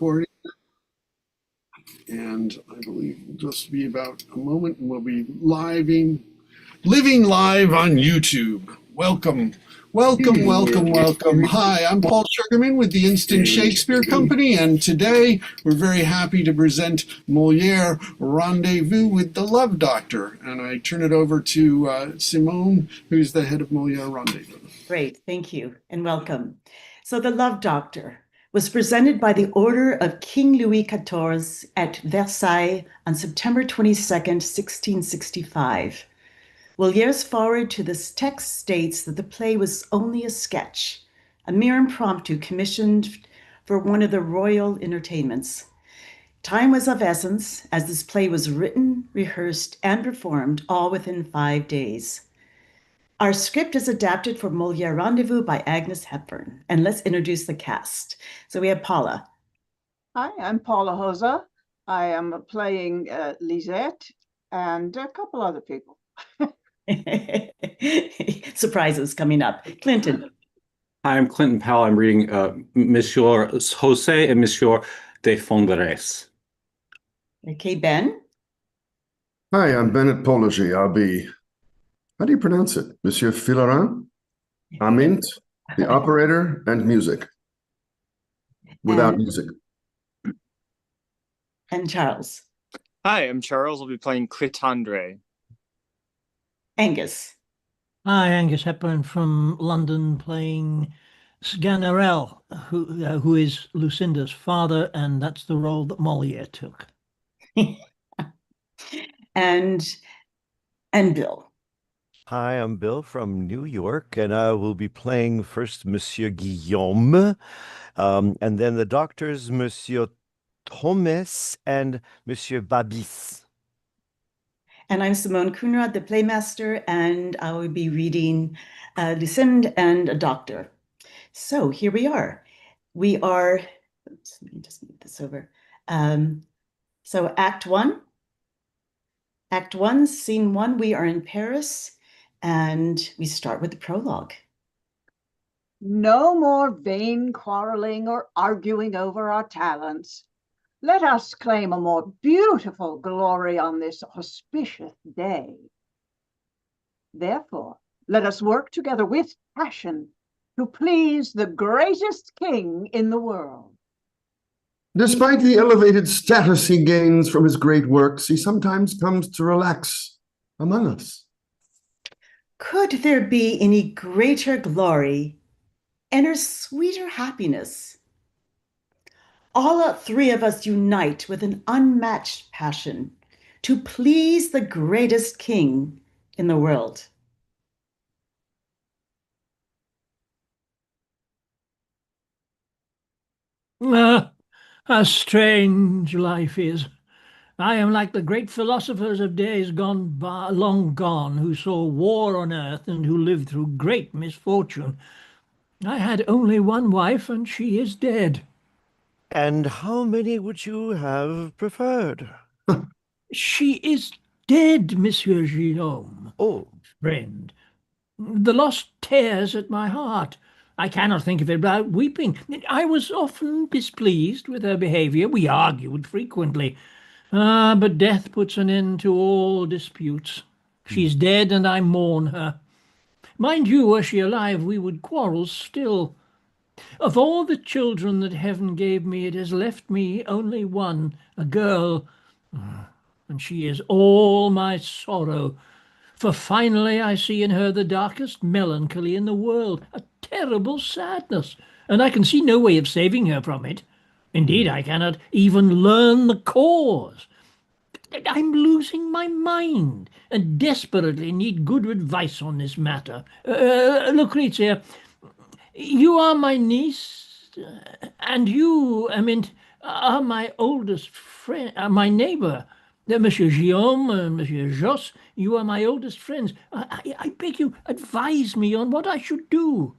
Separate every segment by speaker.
Speaker 1: recording, and I believe it'll just be about a moment and we'll be living live on YouTube. Welcome. Hi, I'm Paul Sugarman with the Instant Shakespeare Company, and today we're very happy to present Molière Rendez-Vous with the Love Doctor. And I turn it over to Simone, who's the head of Molière Rendez-Vous.
Speaker 2: Great, thank you, and welcome. So The Love Doctor was presented by the order of King Louis XIV at Versailles on September 22nd, 1665. Molière's foreword to this text states that the play was only a sketch, a mere impromptu commissioned for one of the royal entertainments. Time was of essence, as this play was written, rehearsed, and performed all within 5 days. Our script is adapted for Molière Rendezvous by Agnes Hepburn. And let's introduce the cast. So we have Paula.
Speaker 3: Hi, I'm Paula Hoza. I am playing Lisette and a couple other people.
Speaker 2: Surprises coming up. Clinton.
Speaker 4: Hi, I'm Clinton Powell. I'm reading Monsieur Jose and Monsieur de Fonderes.
Speaker 2: Okay, Ben.
Speaker 5: Hi, I'm Bennett Pology. I'll be, how do you pronounce it? Monsieur Filarin, Amint, the operator, and music. Without music.
Speaker 2: And Charles.
Speaker 6: Hi, I'm Charles. I'll be playing Clitandre.
Speaker 2: Angus.
Speaker 7: Hi, Angus Hepburn from London, playing Sganarelle, who is Lucinda's father, and that's the role that Molière took.
Speaker 2: and Bill.
Speaker 8: Hi, I'm Bill from New York, and I will be playing first Monsieur Guillaume, and then the doctors, Monsieur Thomas and Monsieur Babis.
Speaker 2: And I'm Simone Kunrad, the playmaster, and I will be reading Lucinda and a doctor. So here we are. Oops, let me just move this over. So Act 1. Act 1, Scene 1, we are in Paris, and we start with the prologue.
Speaker 3: No more vain quarreling or arguing over our talents. Let us claim a more beautiful glory on this auspicious day. Therefore, let us work together with passion to please the greatest king in the world.
Speaker 5: Despite the elevated status he gains from his great works, he sometimes comes to relax among us.
Speaker 2: Could there be any greater glory and or sweeter happiness? All three of us unite with an unmatched passion to please the greatest king in the world.
Speaker 7: A strange life is. I am like the great philosophers of days gone by, long gone, who saw war on earth and who lived through great misfortune. I had only one wife, and she is dead.
Speaker 8: And how many would you have preferred?
Speaker 7: She is dead, Monsieur Guillaume.
Speaker 8: Oh,
Speaker 7: friend. The loss tears at my heart. I cannot think of it without weeping. I was often displeased with her behavior. We argued frequently. But death puts an end to all disputes. She's dead, and I mourn her. Mind you, were she alive, we would quarrel still. Of all the children that heaven gave me, it has left me only one, a girl, and she is all my sorrow. For finally I see in her the darkest melancholy in the world, a terrible sadness, and I can see no way of saving her from it. Indeed, I cannot even learn the cause. I'm losing my mind, and desperately need good advice on this matter. Lucrezia, you are my niece, and you, are my oldest friend, my neighbor. Monsieur Guillaume and Monsieur Jos, you are my oldest friends. I beg you, advise me on what I should do.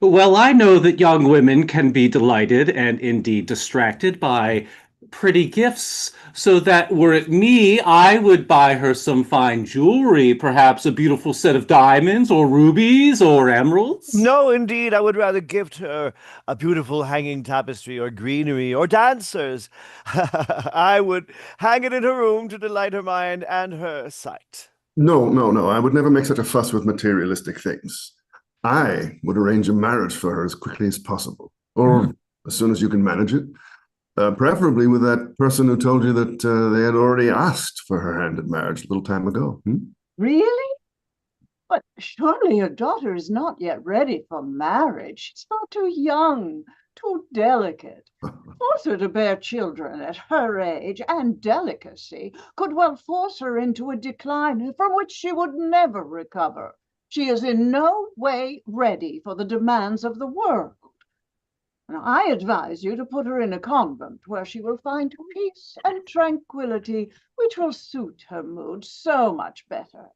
Speaker 4: Well, I know that young women can be delighted and indeed distracted by pretty gifts, so that were it me, I would buy her some fine jewelry, perhaps a beautiful set of diamonds or rubies or emeralds.
Speaker 8: No, indeed, I would rather gift her a beautiful hanging tapestry or greenery or dancers. I would hang it in her room to delight her mind and her sight.
Speaker 5: No, no, no. I would never make such a fuss with materialistic things. I would arrange a marriage for her as quickly as possible, or as soon as you can manage it. Preferably with that person who told you that they had already asked for her hand in marriage a little time ago.
Speaker 3: Really? But surely your daughter is not yet ready for marriage. She's far too young, too delicate. Force her to bear children at her age and delicacy could well force her into a decline from which she would never recover. She is in no way ready for the demands of the world. Now, I advise you to put her in a convent where she will find peace and tranquility, which will suit her mood so much better.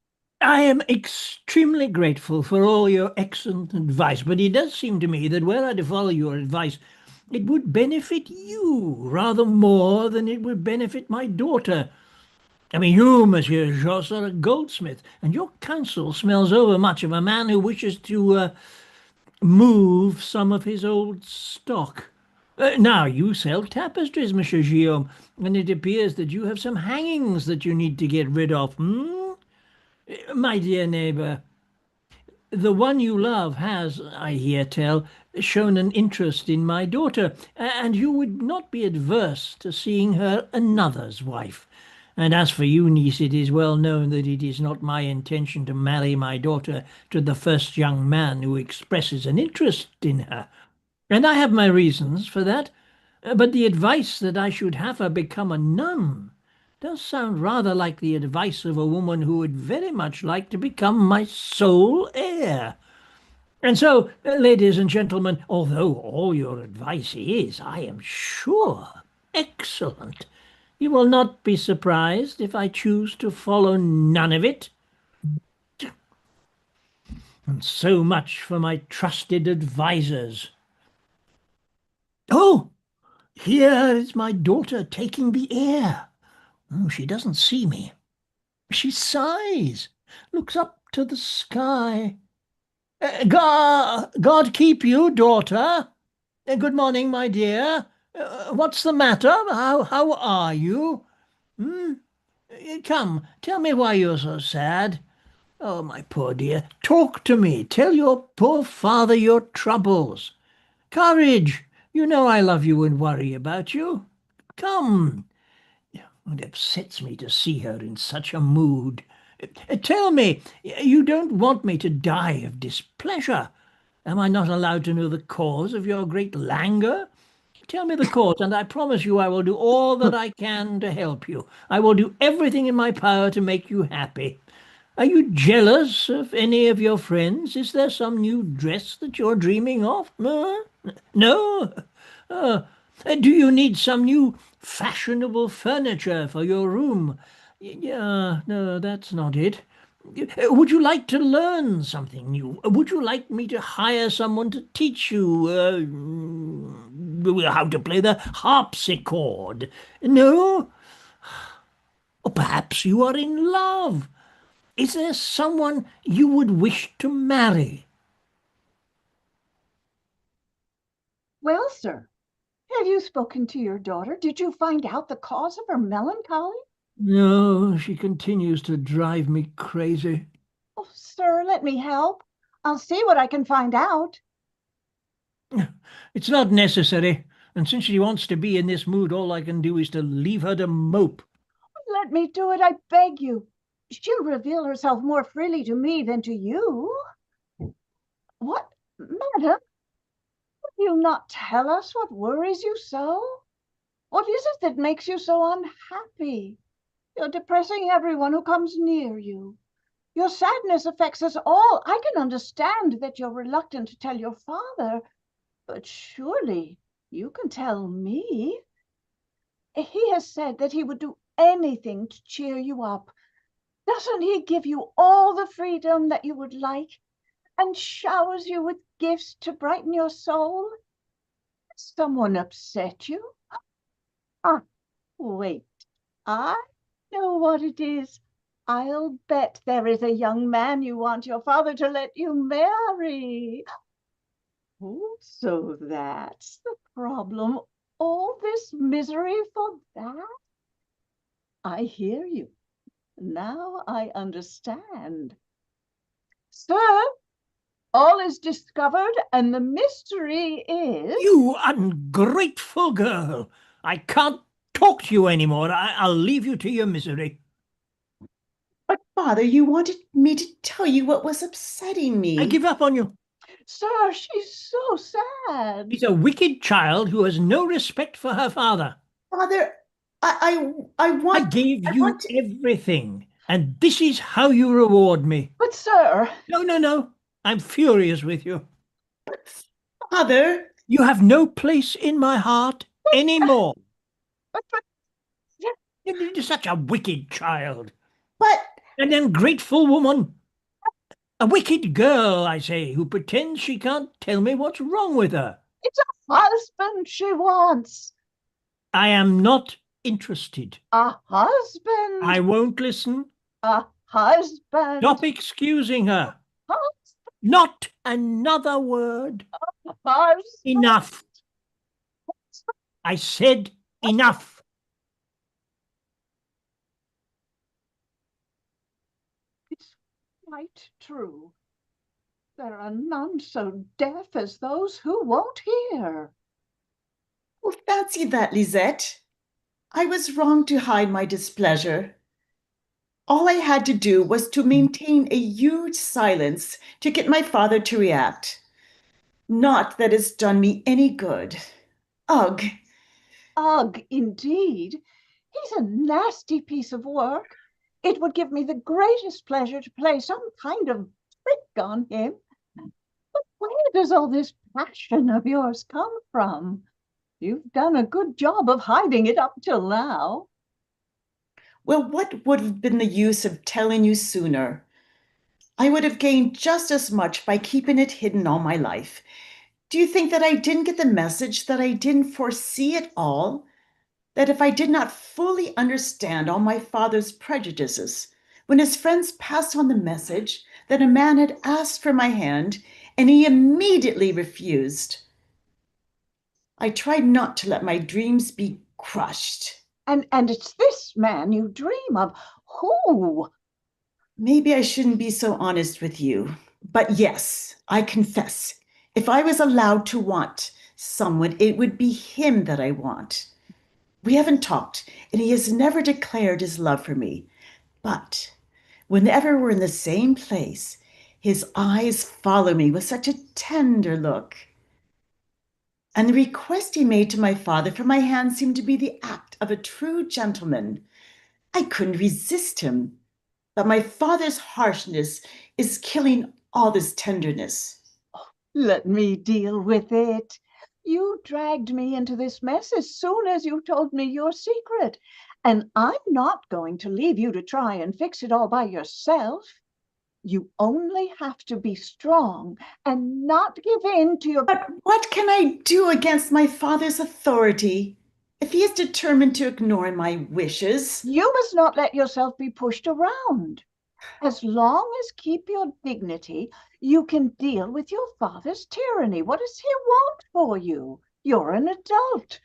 Speaker 7: I am extremely grateful for all your excellent advice, but it does seem to me that were I to follow your advice, it would benefit you rather more than it would benefit my daughter. I mean, you, Monsieur Josse, are a goldsmith, and your counsel smells overmuch of a man who wishes to move some of his old stock. Now, you sell tapestries, Monsieur Guillaume, and it appears that you have some hangings that you need to get rid of. My dear neighbor, the one you love has, I hear tell, shown an interest in my daughter, and you would not be adverse to seeing her another's wife. And as for you, niece, it is well known that it is not my intention to marry my daughter to the first young man who expresses an interest in her. And I have my reasons for that. But the advice that I should have her become a nun does sound rather like the advice of a woman who would very much like to become my sole heir. And so, ladies and gentlemen, although all your advice is, I am sure, excellent, you will not be surprised if I choose to follow none of it. And so much for my trusted advisers. Oh, here is my daughter taking the air. Oh, she doesn't see me. She sighs, looks up to the sky. God keep you, daughter. Good morning, my dear. What's the matter? How are you? Come, tell me why you're so sad. Oh, my poor dear, talk to me. Tell your poor father your troubles. Courage! You know I love you and worry about you. Come. It upsets me to see her in such a mood. Tell me, you don't want me to die of displeasure. Am I not allowed to know the cause of your great languor? Tell me the cause, and I promise you I will do all that I can to help you. I will do everything in my power to make you happy. Are you jealous of any of your friends? Is there some new dress that you're dreaming of? No? Do you need some new fashionable furniture for your room? No, that's not it. Would you like to learn something new? Would you like me to hire someone to teach you how to play the harpsichord? No? Or perhaps you are in love. Is there someone you would wish to marry?
Speaker 3: Well, sir, have you spoken to your daughter? Did you find out the cause of her melancholy?
Speaker 7: No, she continues to drive me crazy.
Speaker 3: Oh, sir, let me help. I'll see what I can find out.
Speaker 7: It's not necessary, and since she wants to be in this mood, all I can do is to leave her to mope.
Speaker 3: Let me do it, I beg you. She'll reveal herself more freely to me than to you. What, madam? Will you not tell us what worries you so? What is it that makes you so unhappy? You're depressing everyone who comes near you. Your sadness affects us all. I can understand that you're reluctant to tell your father, but surely you can tell me. He has said that he would do anything to cheer you up. Doesn't he give you all the freedom that you would like and showers you with gifts to brighten your soul? Has someone upset you? Wait, I know what it is. I'll bet there is a young man you want your father to let you marry. Oh, so that's the problem. All this misery for that? I hear you. Now I understand. Sir, all is discovered, and the mystery is...
Speaker 7: You ungrateful girl! I can't talk to you anymore. I'll leave you to your misery.
Speaker 2: But Father, you wanted me to tell you what was upsetting me.
Speaker 7: I give up on you.
Speaker 3: Sir, she's so sad.
Speaker 7: She's a wicked child who has no respect for her father.
Speaker 2: Father, I
Speaker 7: I
Speaker 2: want...
Speaker 7: gave you everything, and this is how you reward me.
Speaker 3: But sir...
Speaker 7: No. I'm furious with you.
Speaker 2: Father...
Speaker 7: You have no place in my heart anymore.
Speaker 3: But
Speaker 7: You're such a wicked child.
Speaker 2: But...
Speaker 7: An ungrateful woman. A wicked girl, I say, who pretends she can't tell me what's wrong with her.
Speaker 3: it's a husband she wants.
Speaker 7: I am not interested.
Speaker 3: A husband.
Speaker 7: I won't listen.
Speaker 3: A husband.
Speaker 7: Stop excusing her. Not another word.
Speaker 3: Husband.
Speaker 7: Enough. I said enough.
Speaker 3: It's quite true. There are none so deaf as those who won't hear.
Speaker 2: Well, fancy that, Lisette. I was wrong to hide my displeasure. All I had to do was to maintain a huge silence to get my father to react. Not that it's done me any good. Ugh.
Speaker 3: Ugh, indeed. He's a nasty piece of work. It would give me the greatest pleasure to play some kind of trick on him. But where does all this passion of yours come from? You've done a good job of hiding it up till now.
Speaker 2: Well, what would have been the use of telling you sooner? I would have gained just as much by keeping it hidden all my life. Do you think that I didn't get the message, that I didn't foresee it all? That if I did not fully understand all my father's prejudices, when his friends passed on the message that a man had asked for my hand and he immediately refused, I tried not to let my dreams be crushed.
Speaker 3: And it's this man you dream of. Who?
Speaker 2: Maybe I shouldn't be so honest with you, but yes, I confess, if I was allowed to want someone, it would be him that I want. We haven't talked, and he has never declared his love for me. But whenever we're in the same place, his eyes follow me with such a tender look. And the request he made to my father for my hand seemed to be the act of a true gentleman. I couldn't resist him. But my father's harshness is killing all this tenderness.
Speaker 3: Let me deal with it. You dragged me into this mess as soon as you told me your secret, and I'm not going to leave you to try and fix it all by yourself. You only have to be strong and not give in to your...
Speaker 2: But what can I do against my father's authority if he is determined to ignore my wishes?
Speaker 3: You must not let yourself be pushed around. As long as keep your dignity, you can deal with your father's tyranny. What does he want for you? You're an adult.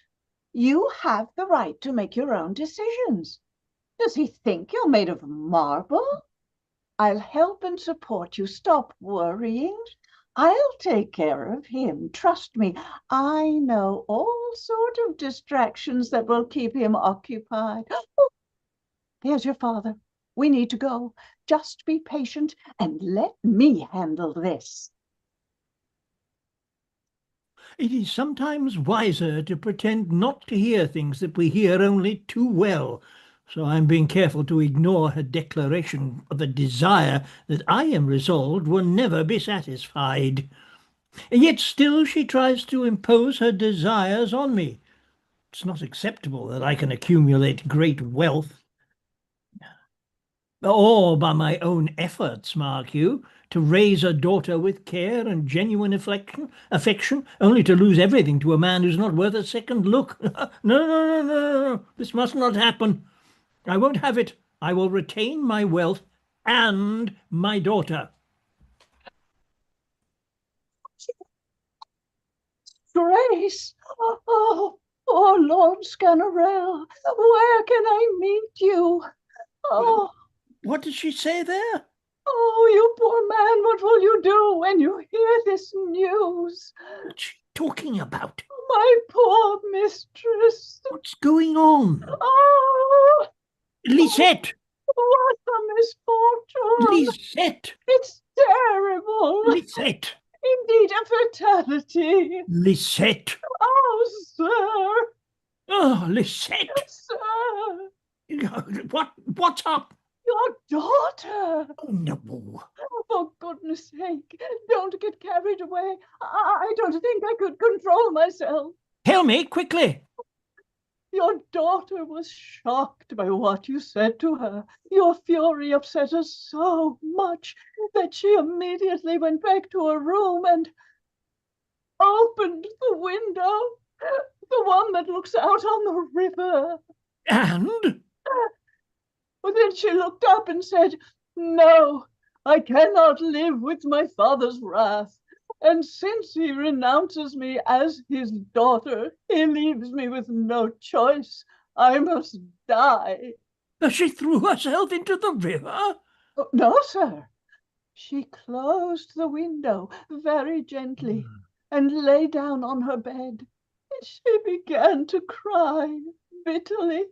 Speaker 3: You have the right to make your own decisions. Does he think you're made of marble? I'll help and support you. Stop worrying. I'll take care of him. Trust me, I know all sort of distractions that will keep him occupied. Oh, there's your father. We need to go. Just be patient and let me handle this.
Speaker 7: It is sometimes wiser to pretend not to hear things that we hear only too well. So I'm being careful to ignore her declaration of a desire that I am resolved will never be satisfied. And yet still she tries to impose her desires on me. It's not acceptable that I can accumulate great wealth, or by my own efforts, mark you, to raise a daughter with care and genuine affection, only to lose everything to a man who's not worth a second look. No. This must not happen. I won't have it. I will retain my wealth and my daughter.
Speaker 3: Grace! Oh, poor Lord Sganarelle, where can I meet you? Oh,
Speaker 7: What did she say there?
Speaker 3: oh, you poor man, what will you do when you hear this news?
Speaker 7: What's she talking about?
Speaker 3: My poor mistress.
Speaker 7: What's going on?
Speaker 3: Oh,
Speaker 7: Lisette!
Speaker 3: what a misfortune!
Speaker 7: Lisette!
Speaker 3: It's terrible.
Speaker 7: Lisette!
Speaker 3: Indeed, a fatality.
Speaker 7: Lisette!
Speaker 3: Oh, sir,
Speaker 7: Oh, Lisette!
Speaker 3: sir,
Speaker 7: What's up?
Speaker 3: your daughter.
Speaker 7: Oh, no.
Speaker 3: For goodness sake, don't get carried away. I don't think I could control myself.
Speaker 7: Tell me, quickly.
Speaker 3: Your daughter was shocked by what you said to her. Your fury upset her so much that she immediately went back to her room and opened the window, the one that looks out on the river.
Speaker 7: And?
Speaker 3: But then she looked up and said, "No, I cannot live with my father's wrath. And since he renounces me as his daughter, he leaves me with no choice. I must die."
Speaker 7: She threw herself into the river?
Speaker 3: Oh, no, sir. She closed the window very gently and lay down on her bed. She began to cry bitterly.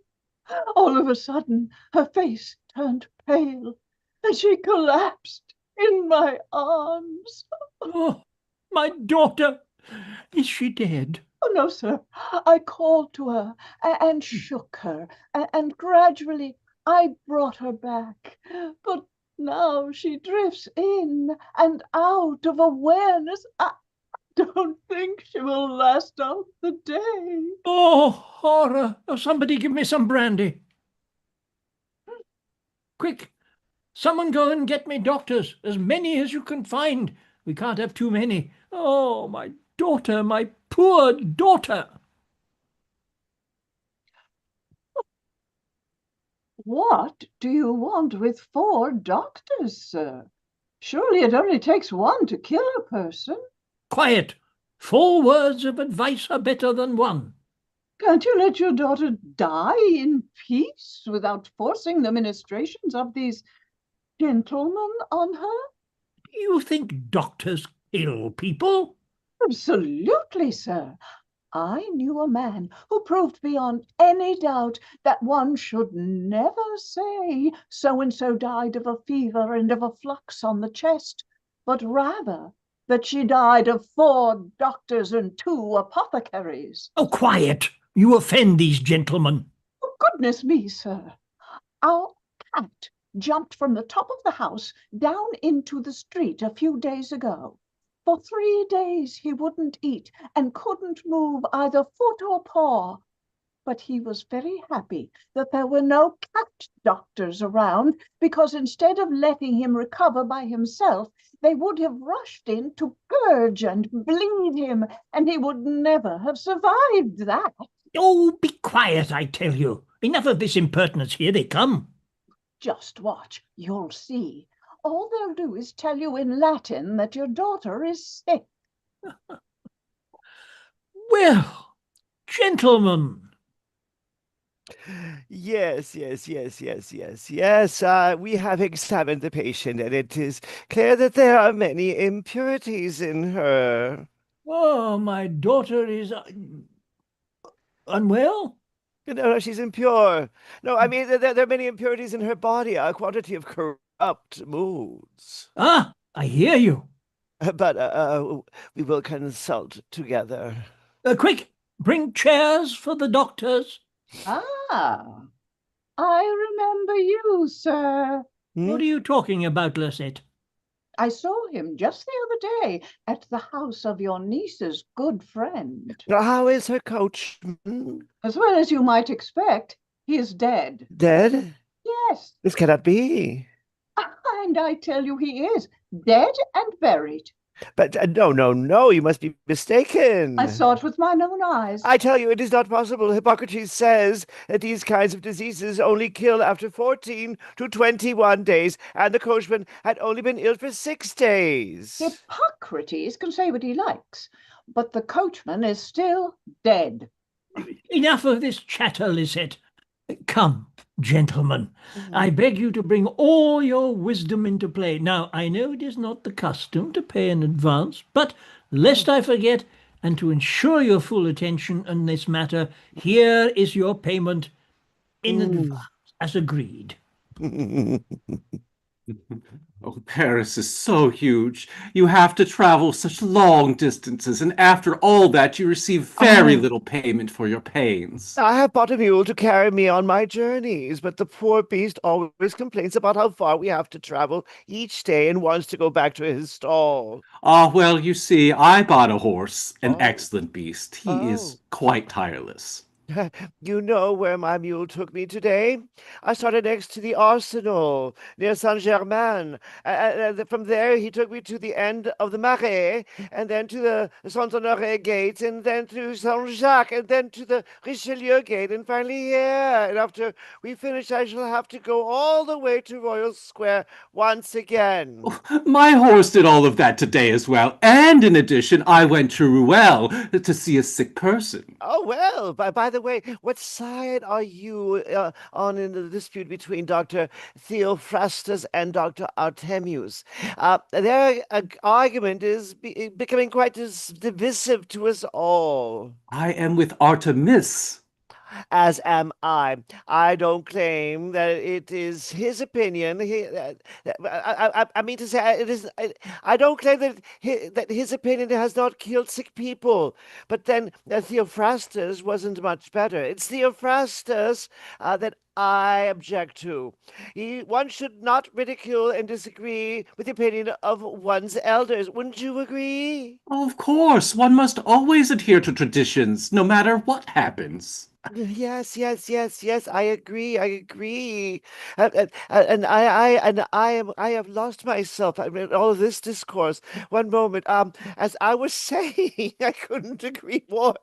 Speaker 3: All of a sudden, her face turned pale and she collapsed in my arms.
Speaker 7: Oh, my daughter! Is she dead?
Speaker 3: Oh, no, sir. I called to her and shook her, and gradually I brought her back. But now she drifts in and out of awareness. I don't think she will last out the day.
Speaker 7: Oh, horror! Oh, somebody give me some brandy. Quick! Someone go and get me doctors, as many as you can find. We can't have too many. Oh, my daughter, my poor daughter!
Speaker 3: What do you want with 4 doctors, sir? Surely it only takes 1 to kill a person.
Speaker 7: Quiet! 4 words of advice are better than 1.
Speaker 3: Can't you let your daughter die in peace without forcing the ministrations of these gentlemen on her?
Speaker 7: You think doctors kill people?
Speaker 3: Absolutely, sir. I knew a man who proved beyond any doubt that one should never say so-and-so died of a fever and of a flux on the chest, but rather that she died of 4 doctors and 2 apothecaries.
Speaker 7: Oh, quiet! You offend these gentlemen.
Speaker 3: Oh, goodness me, sir. Our cat jumped from the top of the house down into the street a few days ago. For 3 days he wouldn't eat and couldn't move either foot or paw. But he was very happy that there were no cat doctors around, because instead of letting him recover by himself, they would have rushed in to gouge and bleed him, and he would never have survived that.
Speaker 7: Oh, be quiet, I tell you. Enough of this impertinence. Here they come.
Speaker 3: Just watch, you'll see. All they'll do is tell you in Latin that your daughter is sick.
Speaker 7: Well, gentlemen.
Speaker 8: Yes. We have examined the patient, and it is clear that there are many impurities in her.
Speaker 7: Oh, my daughter is unwell?
Speaker 8: No, she's impure. No, I mean, there are many impurities in her body, a quantity of corrupt moods.
Speaker 7: Ah, I hear you.
Speaker 8: But we will consult together.
Speaker 7: Quick, bring chairs for the doctors.
Speaker 3: Ah, I remember you, sir.
Speaker 7: What are you talking about, Lisette?
Speaker 3: I saw him just the other day at the house of your niece's good friend.
Speaker 8: How is her coachman?
Speaker 3: As well as you might expect, he is dead.
Speaker 8: Dead?
Speaker 3: Yes,
Speaker 8: This cannot be.
Speaker 3: I And I tell you he is, dead and buried.
Speaker 8: But no, you must be mistaken.
Speaker 3: I saw it with mine own eyes.
Speaker 8: I tell you, it is not possible. Hippocrates says that these kinds of diseases only kill after 14 to 21 days, and the coachman had only been ill for 6 days.
Speaker 3: Hippocrates can say what he likes, but the coachman is still dead.
Speaker 7: Enough of this chatter, Lisette. Come, gentlemen, I beg you to bring all your wisdom into play. Now, I know it is not the custom to pay in advance, but lest I forget, and to ensure your full attention on this matter, here is your payment in advance, as agreed.
Speaker 4: Oh, Paris is so huge. You have to travel such long distances, and after all that, you receive very little payment for your pains.
Speaker 8: I have bought a mule to carry me on my journeys, but the poor beast always complains about how far we have to travel each day and wants to go back to his stall.
Speaker 4: Ah, well, you see, I bought a horse, an
Speaker 8: Oh.
Speaker 4: excellent beast. He is quite tireless.
Speaker 8: You know where my mule took me today? I started next to the arsenal near Saint-Germain. From there, he took me to the end of the Marais, and then to the Saint-Honoré gate, and then to Saint-Jacques, and then to the Richelieu gate, and finally here. And after we finish, I shall have to go all the way to Royal Square once again.
Speaker 4: My horse did all of that today as well, and in addition, I went to Ruel to see a sick person.
Speaker 8: Oh, well, by the way, what side are you on in the dispute between Dr. Theophrastus and Dr. Artemius? Their argument is becoming quite divisive to us all.
Speaker 4: I am with Artemis.
Speaker 8: As am I. I don't claim that it is his opinion. I mean to say, it is. I don't claim that his opinion has not killed sick people. But then Theophrastus wasn't much better. It's Theophrastus that I object to. One should not ridicule and disagree with the opinion of one's elders. Wouldn't you agree?
Speaker 4: Oh, of course, one must always adhere to traditions, no matter what happens.
Speaker 8: Yes. I agree. And I have lost myself. I mean, all of this discourse. One moment. As I was saying, I couldn't agree more.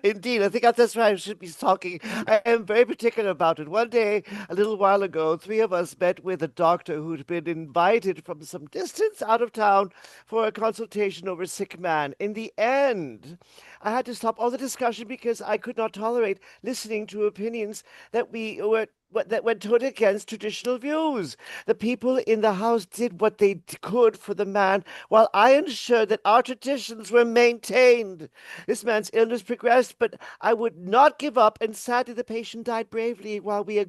Speaker 8: Indeed, I think that's why I should be talking. I am very particular about it. One day, a little while ago, 3 of us met with a doctor who'd been invited from some distance out of town for a consultation over a sick man. In the end, I had to stop all the discussion because I could not tolerate listening to opinions that went totally against traditional views. The people in the house did what they could for the man, while I ensured that our traditions were maintained. This man's illness progressed, but I would not give up, and sadly the patient died bravely while we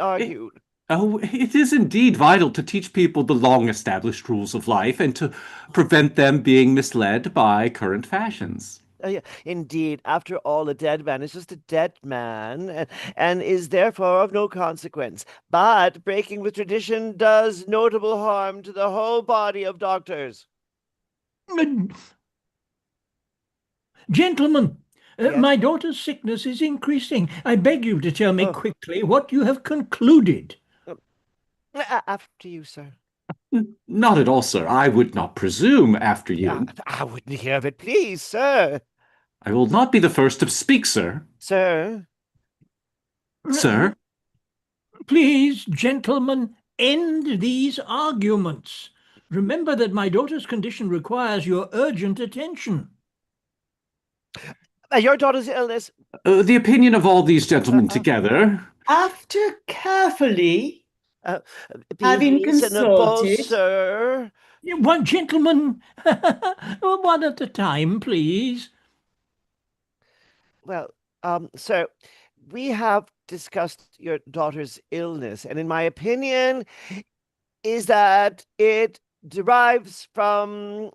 Speaker 8: argued.
Speaker 4: Oh, it is indeed vital to teach people the long-established rules of life and to prevent them being misled by current fashions.
Speaker 8: Indeed, after all, a dead man is just a dead man and is therefore of no consequence. But breaking with tradition does notable harm to the whole body of doctors.
Speaker 7: Gentlemen,
Speaker 8: Yes?
Speaker 7: my daughter's sickness is increasing. I beg you to tell me quickly what you have concluded.
Speaker 8: After you, sir.
Speaker 4: Not at all, sir. I would not presume after you.
Speaker 8: I wouldn't hear of it, please, sir.
Speaker 4: I will not be the first to speak, sir.
Speaker 8: Sir?
Speaker 4: Sir?
Speaker 7: Please, gentlemen, end these arguments. Remember that my daughter's condition requires your urgent attention.
Speaker 8: Your daughter's illness.
Speaker 4: The opinion of all these gentlemen together.
Speaker 2: After carefully having
Speaker 8: Reasonable,
Speaker 2: consulted,
Speaker 8: sir.
Speaker 7: One gentleman, one at a time, please.
Speaker 8: Well, sir, we have discussed your daughter's illness, and in my opinion, is that it derives from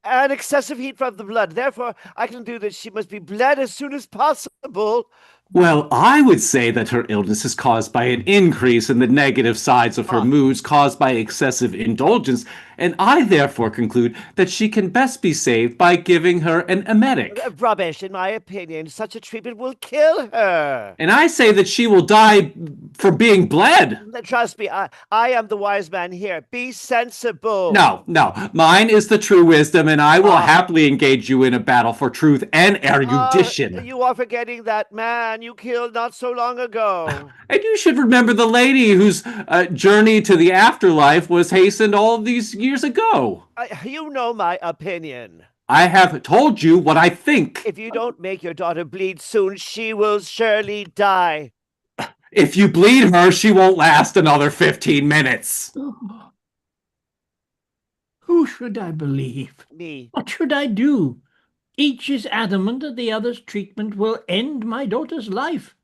Speaker 8: an excessive heat from the blood. Therefore, I conclude that she must be bled as soon as possible
Speaker 4: Well, I would say that her illness is caused by an increase in the negative sides of her moods caused by excessive indulgence, and I therefore conclude that she can best be saved by giving her an emetic.
Speaker 8: Rubbish, in my opinion. Such a treatment will kill her.
Speaker 4: And I say that she will die for being bled.
Speaker 8: Trust me, I am the wise man here. Be sensible.
Speaker 4: No, mine is the true wisdom, and I will happily engage you in a battle for truth and erudition.
Speaker 8: You are forgetting that man you killed not so long ago.
Speaker 4: And you should remember the lady whose journey to the afterlife was hastened all these years ago.
Speaker 8: You know my opinion.
Speaker 4: I have told you what I think.
Speaker 8: If you don't make your daughter bleed soon, she will surely die.
Speaker 4: If you bleed her, she won't last another 15 minutes.
Speaker 7: Who should I believe?
Speaker 8: Me.
Speaker 7: What should I do? Each is adamant that the other's treatment will end my daughter's life.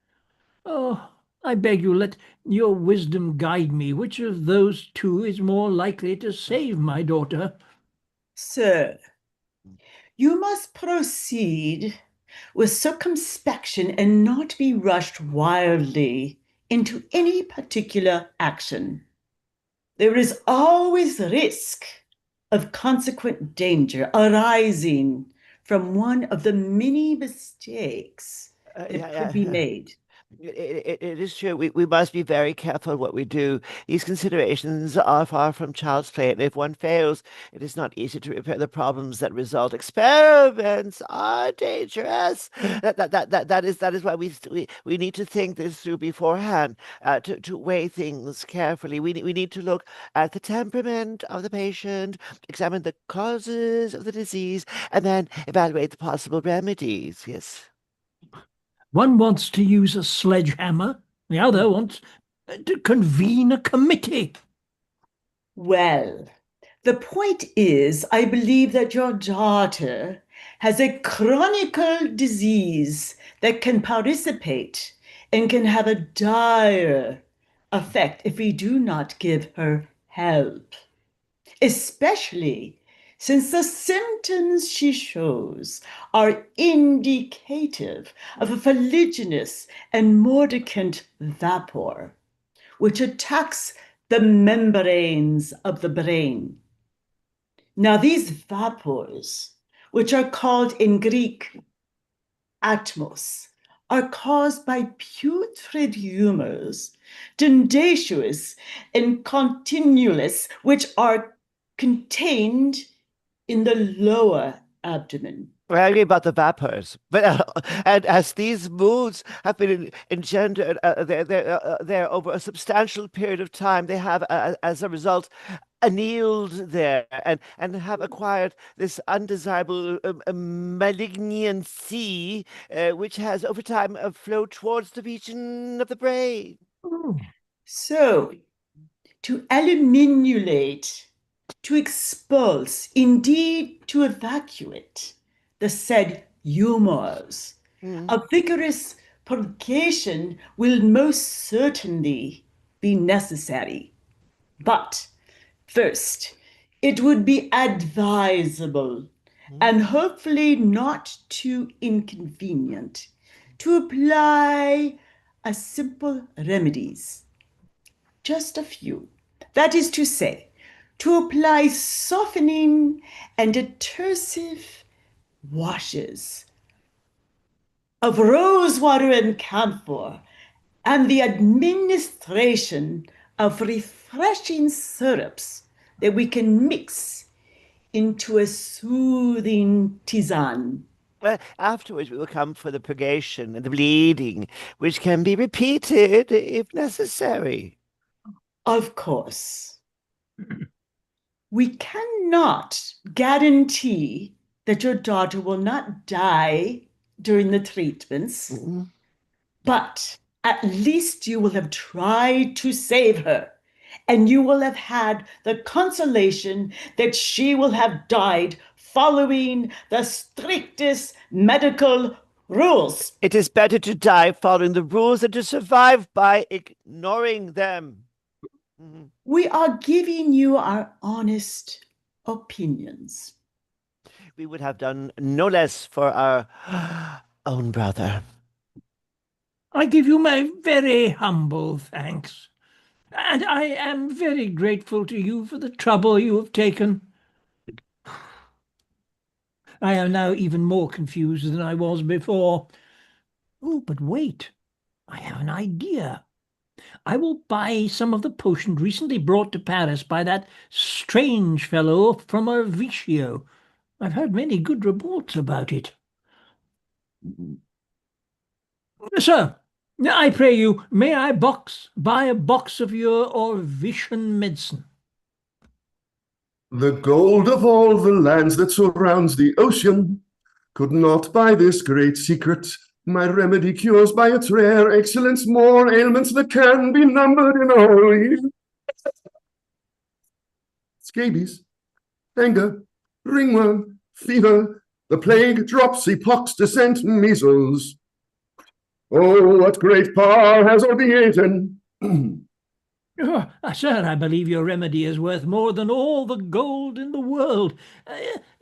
Speaker 7: Oh, I beg you, let your wisdom guide me. Which of those two is more likely to save my daughter?
Speaker 2: Sir, you must proceed with circumspection and not be rushed wildly into any particular action. There is always risk of consequent danger arising from one of the many mistakes that could be made.
Speaker 8: It is true. We must be very careful what we do. These considerations are far from child's play, and if one fails, it is not easy to repair the problems that result. Experiments are dangerous. That is why we need to think this through beforehand, to weigh things carefully. We need to look at the temperament of the patient, examine the causes of the disease, and then evaluate the possible remedies. Yes.
Speaker 7: One wants to use a sledgehammer, the other wants to convene a committee.
Speaker 2: Well, the point is, I believe that your daughter has a chronic disease that can participate and can have a dire effect if we do not give her help, especially since the symptoms she shows are indicative of a fuliginous and mordicant vapor, which attacks the membranes of the brain. Now, these vapors, which are called in Greek atmos, are caused by putrid humors, tendacious and continuous, which are contained in the lower abdomen.
Speaker 8: I agree about the vapors, but and as these moods have been engendered there over a substantial period of time, they have, as a result, annealed there and have acquired this undesirable malignancy, which has over time flowed towards the region of the brain.
Speaker 2: So, to eliminate, to expulse, indeed to evacuate the said humors, a vigorous purgation will most certainly be necessary. But first, it would be advisable and hopefully not too inconvenient to apply a simple remedies, just a few. That is to say, to apply softening and detersive washes of rosewater and camphor, and the administration of refreshing syrups that we can mix into a soothing tisane.
Speaker 8: Well, afterwards we will come for the purgation and the bleeding, which can be repeated if necessary.
Speaker 2: Of course. We cannot guarantee that your daughter will not die during the treatments, but at least you will have tried to save her, and you will have had the consolation that she will have died following the strictest medical rules.
Speaker 8: It is better to die following the rules than to survive by ignoring them.
Speaker 2: We are giving you our honest opinions.
Speaker 8: We would have done no less for our own brother.
Speaker 7: I give you my very humble thanks. And I am very grateful to you for the trouble you have taken. I am now even more confused than I was before. Oh, but wait, I have an idea. I will buy some of the potion recently brought to Paris by that strange fellow from Arvicchio. I've heard many good reports about it. Sir, I pray you, may I buy a box of your Orvician medicine?
Speaker 5: The gold of all the lands that surrounds the ocean could not buy this great secret. My remedy cures by its rare excellence more ailments that can be numbered in all years. Scabies, anger, ringworm, fever, the plague, dropsy, pox, descent, measles. Oh, what great power has Obiaten!
Speaker 7: Oh, sir, I believe your remedy is worth more than all the gold in the world.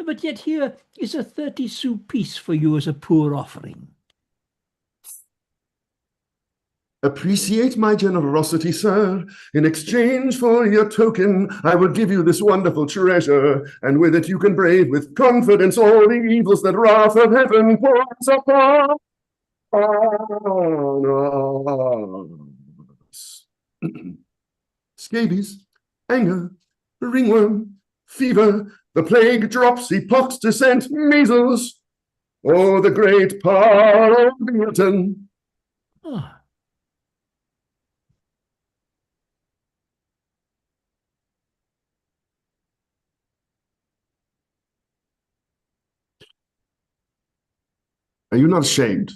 Speaker 7: But yet here is a 30-sou piece for you as a poor offering.
Speaker 5: Appreciate my generosity, sir. In exchange for your token, I will give you this wonderful treasure, and with it you can brave with confidence all the evils that wrath of heaven pours upon us. Scabies, anger, ringworm, fever, the plague, dropsy, pox, descent, measles. Oh, the great power of Milton.
Speaker 7: Ah.
Speaker 5: Are you not ashamed,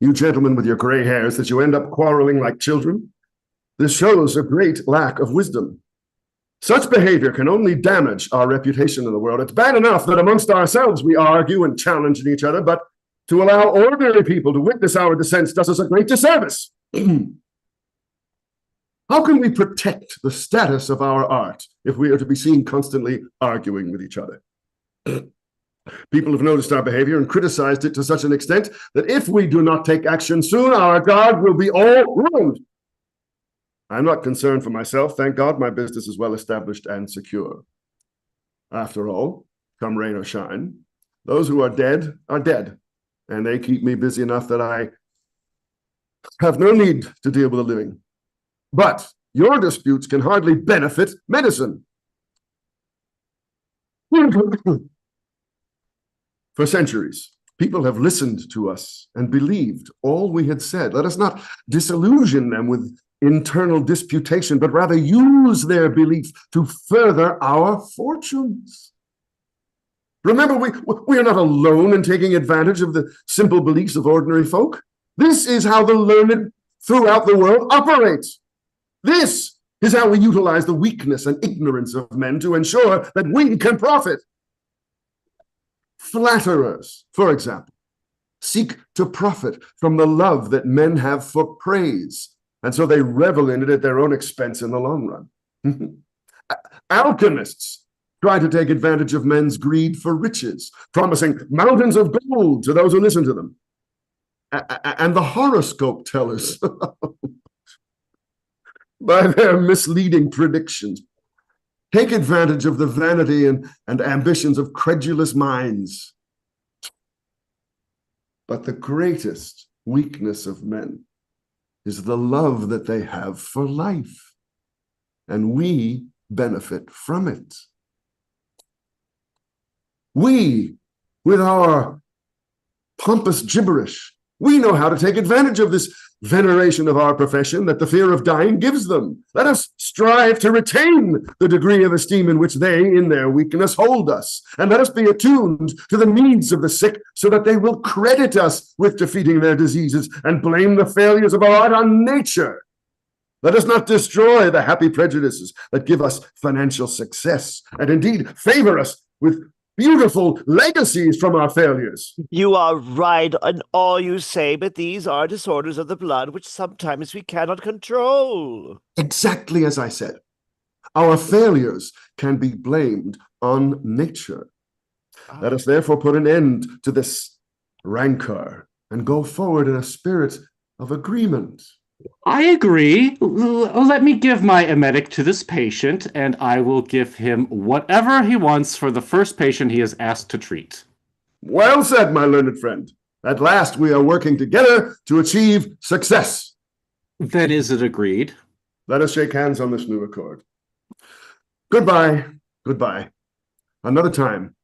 Speaker 5: you gentlemen with your gray hairs, that you end up quarreling like children? This shows a great lack of wisdom. Such behavior can only damage our reputation in the world. It's bad enough that amongst ourselves we argue and challenge each other, but to allow ordinary people to witness our dissents does us a great disservice. How can we protect the status of our art if we are to be seen constantly arguing with each other? People have noticed our behavior and criticized it to such an extent that if we do not take action soon, our God will be all ruined. I'm not concerned for myself. Thank God my business is well established and secure. After all, come rain or shine, those who are dead, and they keep me busy enough that I have no need to deal with the living. But your disputes can hardly benefit medicine. For centuries, people have listened to us and believed all we had said. Let us not disillusion them with internal disputation, but rather use their belief to further our fortunes. Remember, we are not alone in taking advantage of the simple beliefs of ordinary folk. This is how the learned throughout the world operate. This is how we utilize the weakness and ignorance of men to ensure that we can profit. Flatterers, for example, seek to profit from the love that men have for praise, and so they revel in it at their own expense in the long run. Alchemists try to take advantage of men's greed for riches, promising mountains of gold to those who listen to them. And the horoscope tellers, by their misleading predictions, take advantage of the vanity and ambitions of credulous minds. But the greatest weakness of men is the love that they have for life, and we benefit from it. We, with our pompous gibberish, we know how to take advantage of this veneration of our profession that the fear of dying gives them. Let us strive to retain the degree of esteem in which they, in their weakness, hold us. And let us be attuned to the needs of the sick so that they will credit us with defeating their diseases and blame the failures of our art on nature. Let us not destroy the happy prejudices that give us financial success and indeed favor us with beautiful legacies from our failures.
Speaker 8: You are right in all you say, but these are disorders of the blood which sometimes we cannot control.
Speaker 5: Exactly as I said. Our failures can be blamed on nature. Let us therefore put an end to this rancor and go forward in a spirit of agreement.
Speaker 4: I agree. Let me give my emetic to this patient, and I will give him whatever he wants for the first patient he is asked to treat.
Speaker 5: Well said, my learned friend. At last we are working together to achieve success.
Speaker 4: Then is it agreed?
Speaker 5: Let us shake hands on this new accord. Goodbye. Goodbye. Another time.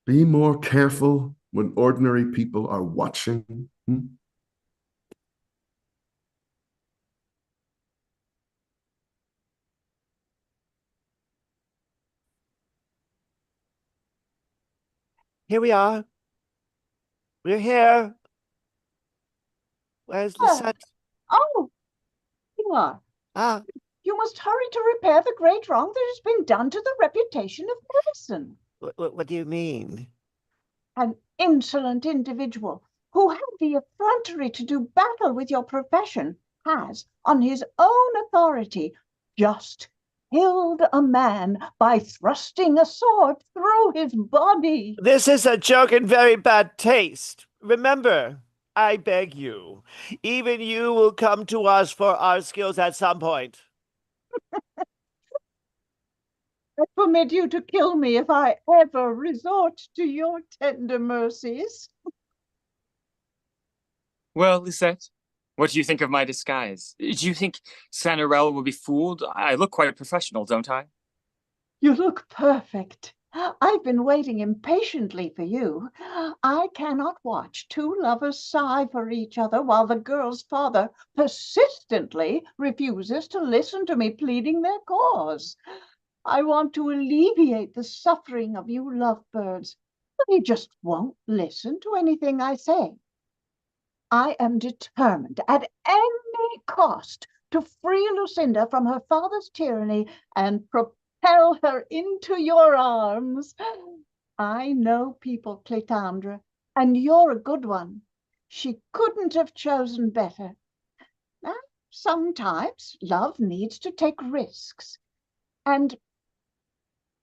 Speaker 5: Be more careful when ordinary people are watching.
Speaker 8: Here we are. We're here. Where's Lisette?
Speaker 3: Oh, you are.
Speaker 8: Ah,
Speaker 3: You must hurry to repair the great wrong that has been done to the reputation of medicine.
Speaker 8: what do you mean?
Speaker 3: An insolent individual who had the effrontery to do battle with your profession has, on his own authority, just killed a man by thrusting a sword through his body.
Speaker 8: This is a joke in very bad taste. Remember, I beg you, even you will come to us for our skills at some point.
Speaker 3: I permit you to kill me if I ever resort to your tender mercies.
Speaker 6: Well, Lisette, what do you think of my disguise? Do you think Sanarel will be fooled? I look quite professional, don't I?
Speaker 3: You look perfect. I've been waiting impatiently for you. I cannot watch two lovers sigh for each other while the girl's father persistently refuses to listen to me pleading their cause. I want to alleviate the suffering of you lovebirds, but he just won't listen to anything I say. I am determined at any cost to free Lucinda from her father's tyranny and propel her into your arms. I know people, Clitandre, and you're a good one. She couldn't have chosen better. Now, sometimes love needs to take risks, and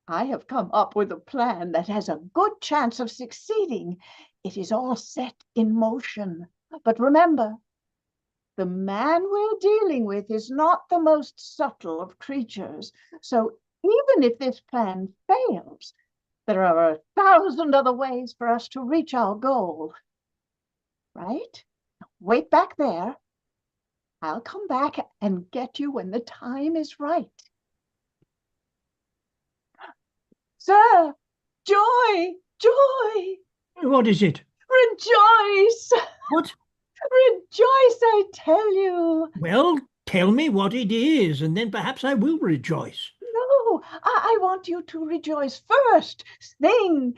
Speaker 3: I have come up with a plan that has a good chance of succeeding. It is all set in motion. But remember, the man we're dealing with is not the most subtle of creatures. So even if this plan fails, there are 1,000 other ways for us to reach our goal. Right? Wait back there. I'll come back and get you when the time is right. Sir, joy, joy,
Speaker 7: What is it?
Speaker 3: rejoice,
Speaker 7: What?
Speaker 3: rejoice, I tell you.
Speaker 7: Well, tell me what it is, and then perhaps I will rejoice.
Speaker 3: No, I want you to rejoice first. Sing,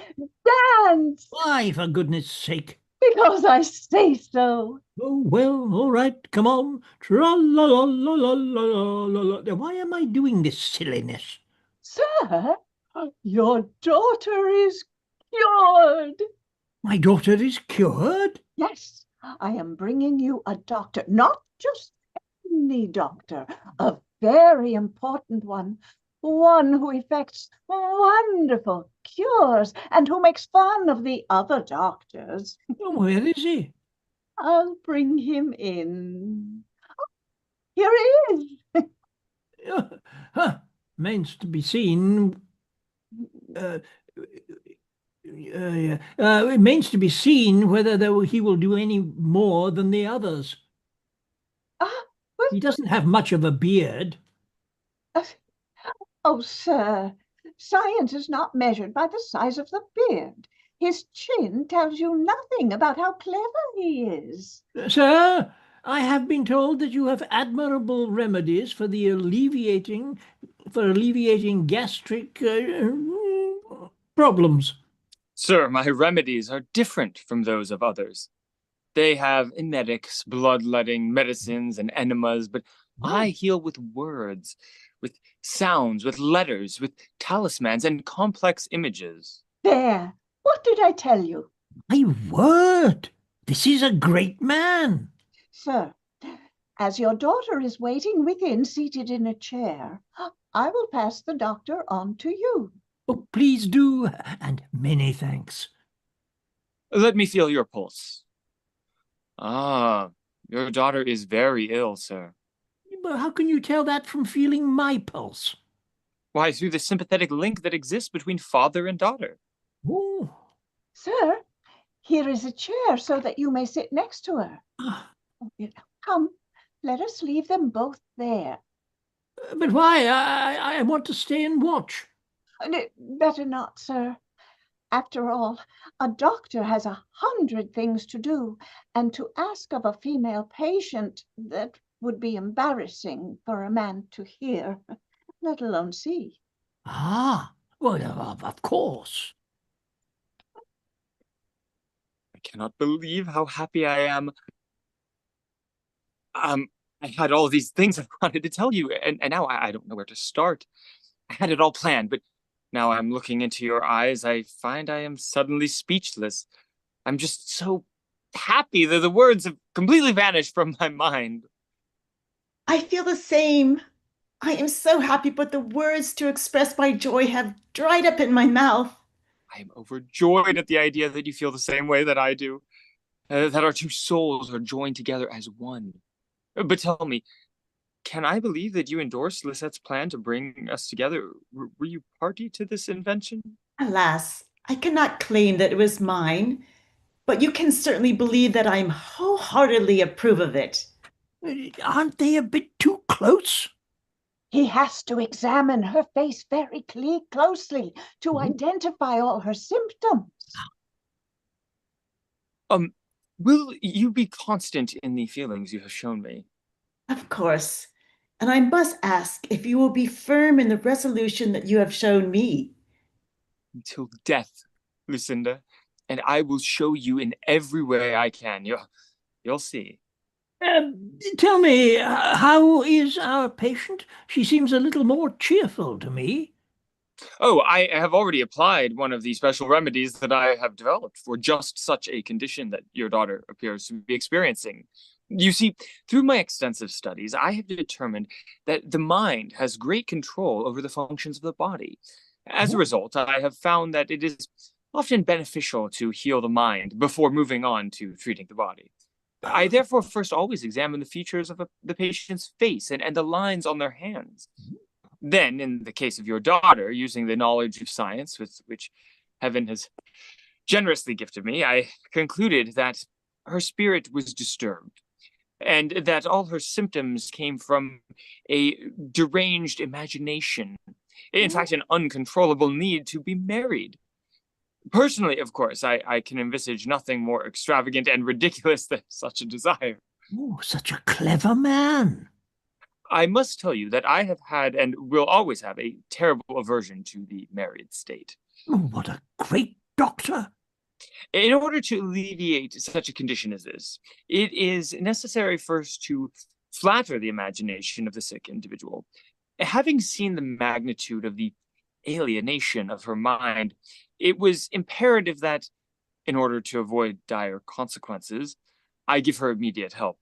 Speaker 3: dance,
Speaker 7: Why, for goodness sake?
Speaker 3: because I say so.
Speaker 7: Oh, well, all right, come on. Tra-la-la-la-la-la-la-la. Why am I doing this silliness?
Speaker 3: Sir, your daughter is cured.
Speaker 7: My daughter is cured?
Speaker 3: Yes, I am bringing you a doctor, not just any doctor, a very important one who effects wonderful cures and who makes fun of the other doctors.
Speaker 7: Oh, where is he?
Speaker 3: I'll bring him in. Here he is.
Speaker 7: Remains to be seen. It remains to be seen whether he will do any more than the others.
Speaker 3: Well,
Speaker 7: He doesn't have much of a beard.
Speaker 3: oh, sir, science is not measured by the size of the beard. His chin tells you nothing about how clever he is.
Speaker 7: Sir, I have been told that you have admirable remedies for alleviating gastric problems.
Speaker 6: Sir, my remedies are different from those of others. They have emetics, bloodletting, medicines, and enemas, but I heal with words, with sounds, with letters, with talismans, and complex images.
Speaker 3: There, what did I tell you?
Speaker 7: My word, this is a great man.
Speaker 3: Sir, as your daughter is waiting within, seated in a chair, I will pass the doctor on to you.
Speaker 7: Oh, please do, and many thanks.
Speaker 6: Let me feel your pulse. Ah, Your daughter is very ill, sir.
Speaker 7: But how can you tell that from feeling my pulse?
Speaker 6: Why, through the sympathetic link that exists between father and daughter.
Speaker 7: Oh.
Speaker 3: Sir, here is a chair so that you may sit next to her.
Speaker 7: Ah.
Speaker 3: Come, let us leave them both there.
Speaker 7: But why? I want to stay and watch.
Speaker 3: Better not, sir. After all, a doctor has 100 things to do, and to ask of a female patient, that would be embarrassing for a man to hear, let alone see.
Speaker 7: Ah, well, of course.
Speaker 6: I cannot believe how happy I am. I had all these things I wanted to tell you, and now I don't know where to start. I had it all planned, but now I'm looking into your eyes, I find I am suddenly speechless. I'm just so happy that the words have completely vanished from my mind.
Speaker 2: I feel the same. I am so happy, but the words to express my joy have dried up in my mouth.
Speaker 6: I am overjoyed at the idea that you feel the same way that I do, that our two souls are joined together as one. But tell me, can I believe that you endorsed Lisette's plan to bring us together? Were you party to this invention?
Speaker 2: Alas, I cannot claim that it was mine, but you can certainly believe that I wholeheartedly approve of it.
Speaker 7: Aren't they a bit too close?
Speaker 3: He has to examine her face very closely to identify all her symptoms.
Speaker 6: Will you be constant in the feelings you have shown me?
Speaker 2: Of course. And I must ask if you will be firm in the resolution that you have shown me.
Speaker 6: Until death, Lucinda, and I will show you in every way I can. You'll see.
Speaker 7: Tell me, how is our patient? She seems a little more cheerful to me.
Speaker 6: Oh, I have already applied one of the special remedies that I have developed for just such a condition that your daughter appears to be experiencing. You see, through my extensive studies, I have determined that the mind has great control over the functions of the body. As a result, I have found that it is often beneficial to heal the mind before moving on to treating the body. I therefore first always examine the features of the patient's face and the lines on their hands. Then, in the case of your daughter, using the knowledge of science with which heaven has generously gifted me, I concluded that her spirit was disturbed, and that all her symptoms came from a deranged imagination. In fact, an uncontrollable need to be married. Personally, of course, I can envisage nothing more extravagant and ridiculous than such a desire.
Speaker 7: Oh, such a clever man.
Speaker 6: I must tell you that I have had and will always have a terrible aversion to the married state.
Speaker 7: Oh, what a great doctor.
Speaker 6: In order to alleviate such a condition as this, it is necessary first to flatter the imagination of the sick individual. Having seen the magnitude of the alienation of her mind, it was imperative that, in order to avoid dire consequences, I give her immediate help.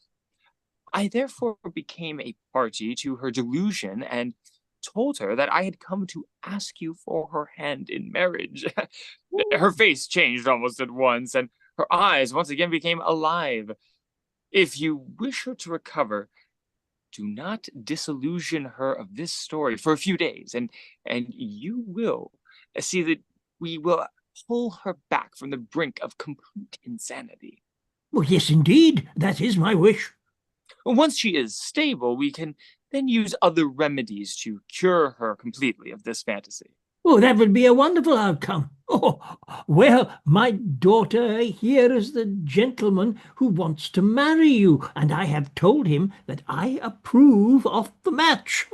Speaker 6: I therefore became a party to her delusion and told her that I had come to ask you for her hand in marriage. Her face changed almost at once, and her eyes once again became alive. If you wish her to recover, do not disillusion her of this story for a few days, and you will see that we will pull her back from the brink of complete insanity.
Speaker 7: Well, yes, indeed. That is my wish.
Speaker 6: Once she is stable, we can then use other remedies to cure her completely of this fantasy.
Speaker 7: Oh, that would be a wonderful outcome. Oh, well, my daughter, here is the gentleman who wants to marry you, and I have told him that I approve of the match.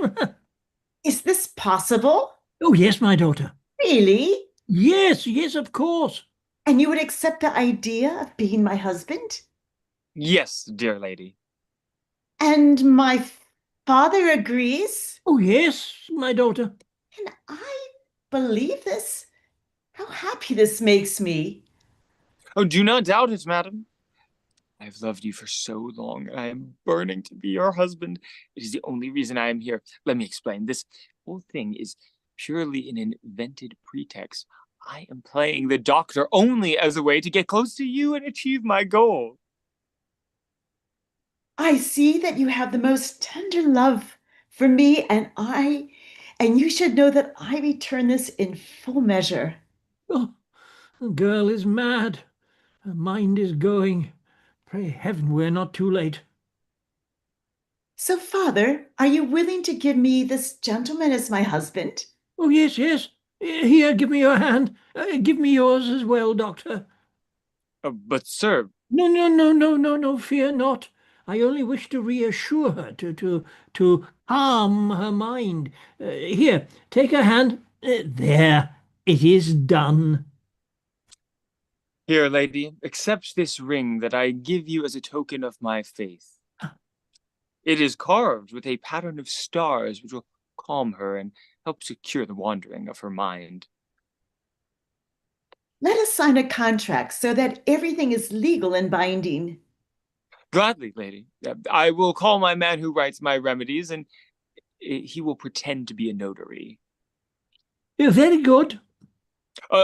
Speaker 2: Is this possible?
Speaker 7: Oh, yes, my daughter.
Speaker 2: Really?
Speaker 7: Yes, yes, of course.
Speaker 2: And you would accept the idea of being my husband?
Speaker 6: Yes, dear lady.
Speaker 2: And my father agrees?
Speaker 7: Oh, yes, my daughter.
Speaker 2: Can I believe this? How happy this makes me.
Speaker 6: Oh, do not doubt it, madam. I have loved you for so long, and I am burning to be your husband. It is the only reason I am here. Let me explain. This whole thing is purely an invented pretext. I am playing the doctor only as a way to get close to you and achieve my goal.
Speaker 2: I see that you have the most tender love for me, and you should know that I return this in full measure.
Speaker 7: Oh, the girl is mad. Her mind is going. Pray heaven we're not too late.
Speaker 2: So, Father, are you willing to give me this gentleman as my husband?
Speaker 7: Oh, yes, yes. Here, give me your hand. Give me yours as well, Doctor.
Speaker 6: But sir,
Speaker 7: No, fear not. I only wish to reassure her, to calm her mind. Here, take her hand. There, it is done.
Speaker 6: here, lady, accept this ring that I give you as a token of my faith. It is carved with a pattern of stars which will calm her and help secure the wandering of her mind.
Speaker 2: Let us sign a contract so that everything is legal and binding.
Speaker 6: Gladly, lady. I will call my man who writes my remedies, and he will pretend to be a notary.
Speaker 7: Very good.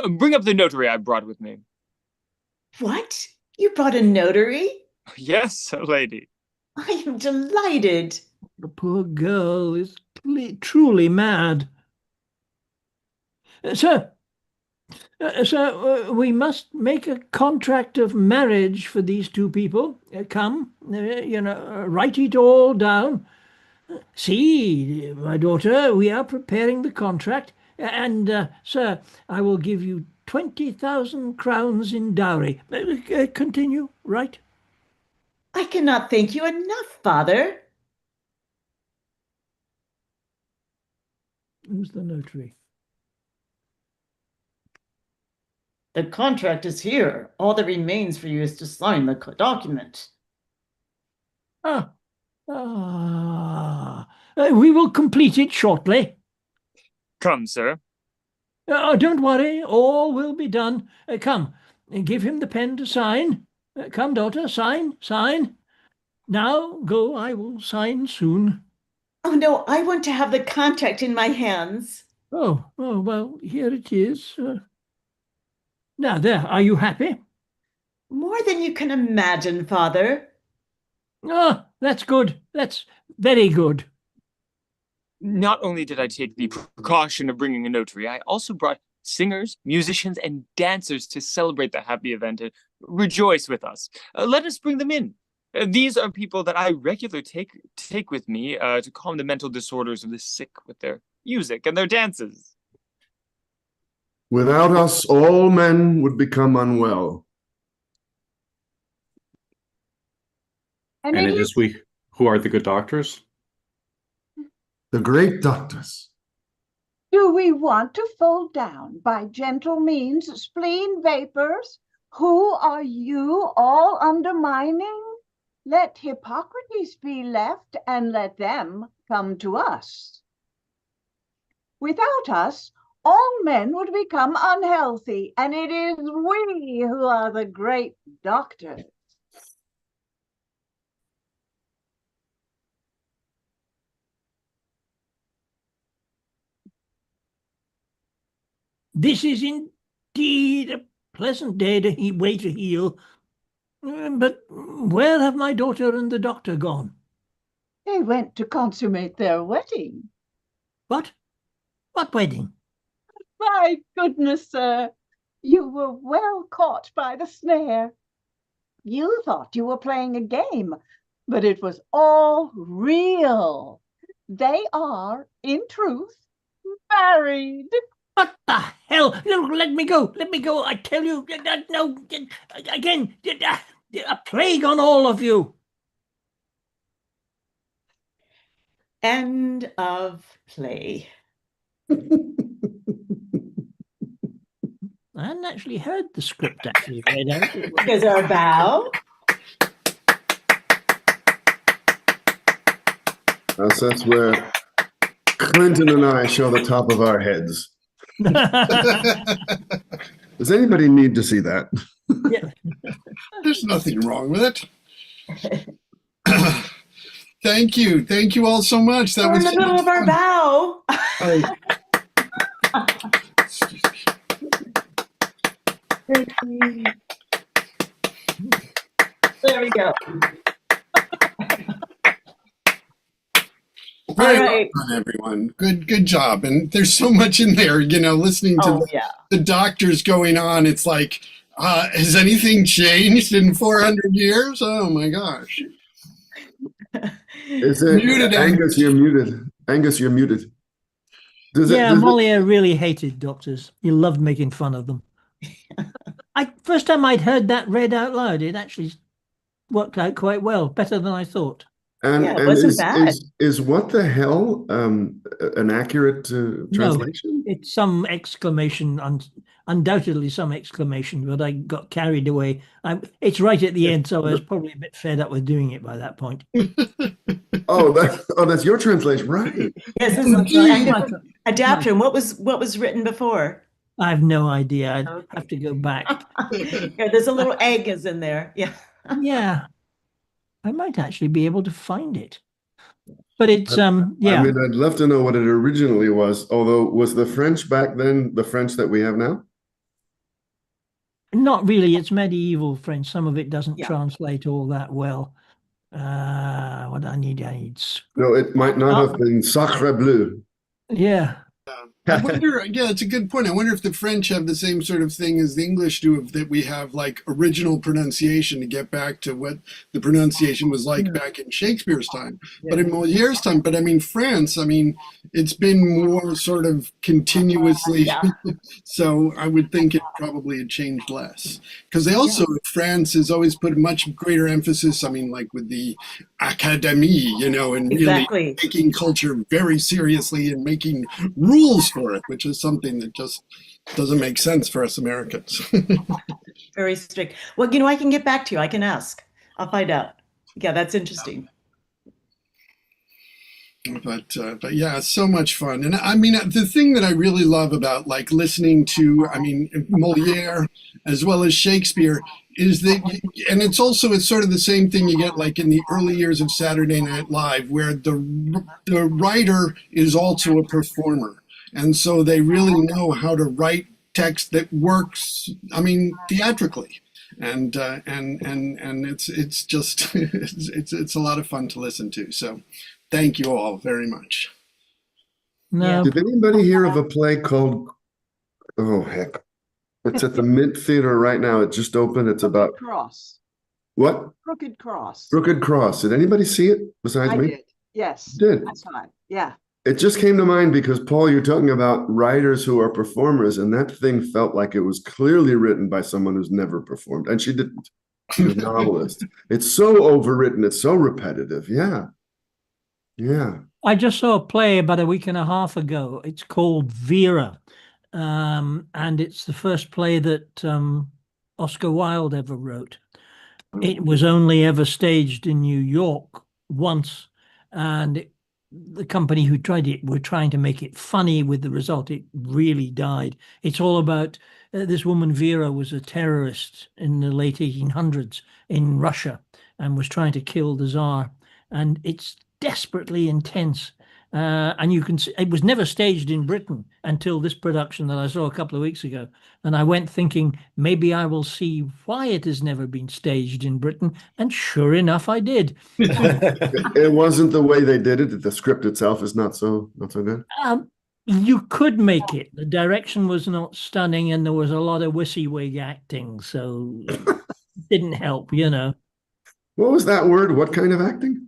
Speaker 6: Bring up the notary I brought with me.
Speaker 2: What? You brought a notary?
Speaker 6: Yes, lady.
Speaker 2: I am delighted.
Speaker 7: The poor girl is truly mad. Sir, we must make a contract of marriage for these two people. Come, write it all down. See, my daughter, we are preparing the contract, and, sir, I will give you 20,000 crowns in dowry. Continue, right?
Speaker 2: I cannot thank you enough, Father.
Speaker 7: Who's the notary?
Speaker 2: The contract is here. All that remains for you is to sign the document.
Speaker 7: We will complete it shortly.
Speaker 6: Come, sir.
Speaker 7: Don't worry, all will be done. Come, give him the pen to sign. Come, daughter, sign. Now go, I will sign soon.
Speaker 2: Oh, no, I want to have the contract in my hands.
Speaker 7: Oh, well, here it is. Now, there, are you happy?
Speaker 2: More than you can imagine, Father.
Speaker 7: Oh, that's good. That's very good.
Speaker 6: Not only did I take the precaution of bringing a notary, I also brought singers, musicians, and dancers to celebrate the happy event and rejoice with us. Let us bring them in. These are people that I regularly take with me to calm the mental disorders of the sick with their music and their dances.
Speaker 5: Without us, all men would become unwell.
Speaker 3: And
Speaker 4: And it is we who are the good doctors?
Speaker 5: The great doctors.
Speaker 3: do we want to fold down by gentle means spleen vapors? Who are you all undermining? Let Hippocrates be left and let them come to us. Without us, all men would become unhealthy, and it is we who are the great doctors.
Speaker 7: This is indeed a pleasant day way to heal. But where have my daughter and the doctor gone?
Speaker 3: They went to consummate their wedding.
Speaker 7: What? What wedding?
Speaker 3: My goodness, sir, you were well caught by the snare. You thought you were playing a game, but it was all real. They are, in truth, married.
Speaker 7: What the hell? Let me go. Let me go. I tell you, no, again, a plague on all of you.
Speaker 2: End of play.
Speaker 7: I hadn't actually heard the script actually read out.
Speaker 2: Here's our bow.
Speaker 5: That's where Clinton and I show the top of our heads. Does anybody need to see that?
Speaker 7: Yeah.
Speaker 1: There's nothing wrong with it. Thank you all so much. That
Speaker 2: We're
Speaker 1: was
Speaker 2: in the middle of our bow.
Speaker 1: Excuse me.
Speaker 2: There we go.
Speaker 1: very
Speaker 2: All
Speaker 1: well
Speaker 2: right.
Speaker 1: done, everyone. Good job. And there's so much in there, listening to
Speaker 2: Oh, yeah.
Speaker 1: the doctors going on. It's like, has anything changed in 400 years? Oh my gosh.
Speaker 5: Is it
Speaker 1: Muted,
Speaker 5: Angus? You're muted. Angus, you're muted.
Speaker 7: Yeah, Molière really hated doctors. He loved making fun of them. First time I'd heard that read out loud, it actually worked out quite well, better than I thought.
Speaker 5: And,
Speaker 2: Yeah, it
Speaker 5: and
Speaker 2: wasn't
Speaker 5: is,
Speaker 2: bad.
Speaker 5: is what the hell an accurate
Speaker 7: No,
Speaker 5: translation?
Speaker 7: it's some exclamation, undoubtedly some exclamation, but I got carried away. It's right at the end, so I was probably a bit fed up with doing it by that point.
Speaker 5: Oh, that's your translation, right?
Speaker 2: Yes, this
Speaker 1: Oh,
Speaker 2: is
Speaker 1: gee.
Speaker 2: I'm gonna adapt. And what was written before?
Speaker 7: I have no idea. I'd
Speaker 2: Okay.
Speaker 7: have to go back.
Speaker 2: Yeah, there's a little egg is in there. Yeah.
Speaker 7: Yeah, I might actually be able to find it. But it's
Speaker 5: I
Speaker 7: yeah.
Speaker 5: mean, I'd love to know what it originally was. Although, was the French back then the French that we have now?
Speaker 7: Not really. It's medieval French. Some of it doesn't
Speaker 2: Yeah.
Speaker 7: translate all that well. What I need.
Speaker 5: No, it might not have been Sacre Bleu.
Speaker 7: Yeah.
Speaker 1: I wonder, yeah, it's a good point. I wonder if the French have the same sort of thing as the English do, that we have like original pronunciation to get back to what the pronunciation was like back in Shakespeare's time, but in Moliere's time. But I mean, France, I mean, it's been more sort of continuously.
Speaker 2: Yeah.
Speaker 1: So I would think it probably had changed less, because they also, France has always put a much greater emphasis, I mean, like with the académie, and really
Speaker 2: Exactly.
Speaker 1: taking culture very seriously and making rules for it, which is something that just doesn't make sense for us Americans.
Speaker 2: Very strict. Well, I can get back to you. I can ask. I'll find out. Yeah, that's interesting.
Speaker 1: But yeah, it's so much fun. And I mean, the thing that I really love about like listening to, I mean, Moliere as well as Shakespeare is that, and it's sort of the same thing you get like in the early years of Saturday Night Live, where the writer is also a performer. And so they really know how to write text that works, I mean, theatrically. And it's just, it's a lot of fun to listen to. So thank you all very much.
Speaker 7: No.
Speaker 5: Did anybody hear of a play called, oh heck, it's at the Mint Theater right now. It just opened. It's about
Speaker 3: Cross.
Speaker 5: what?
Speaker 3: Crooked Cross.
Speaker 5: Crooked Cross. Did anybody see it besides
Speaker 3: I
Speaker 5: me?
Speaker 3: did. Yes.
Speaker 5: Did.
Speaker 3: That's fine. Yeah.
Speaker 5: It just came to mind because, Paul, you're talking about writers who are performers, and that thing felt like it was clearly written by someone who's never performed, and she didn't. She was a novelist. It's so overwritten. It's so repetitive. Yeah. Yeah.
Speaker 7: I just saw a play about a week and a half ago. It's called Vera. And it's the first play that Oscar Wilde ever wrote. It was only ever staged in New York once, and the company who tried it were trying to make it funny. With the result, it really died. It's all about this woman, Vera, was a terrorist in the late 1800s in Russia and was trying to kill the Tsar. And it's desperately intense. And you can see it was never staged in Britain until this production that I saw a couple of weeks ago. And I went thinking, maybe I will see why it has never been staged in Britain. And sure enough, I did.
Speaker 5: It wasn't the way they did it. The script itself is not so good.
Speaker 7: You could make it. The direction was not stunning, and there was a lot of WYSIWYG acting, so it didn't help,
Speaker 5: What was that word? What kind of acting?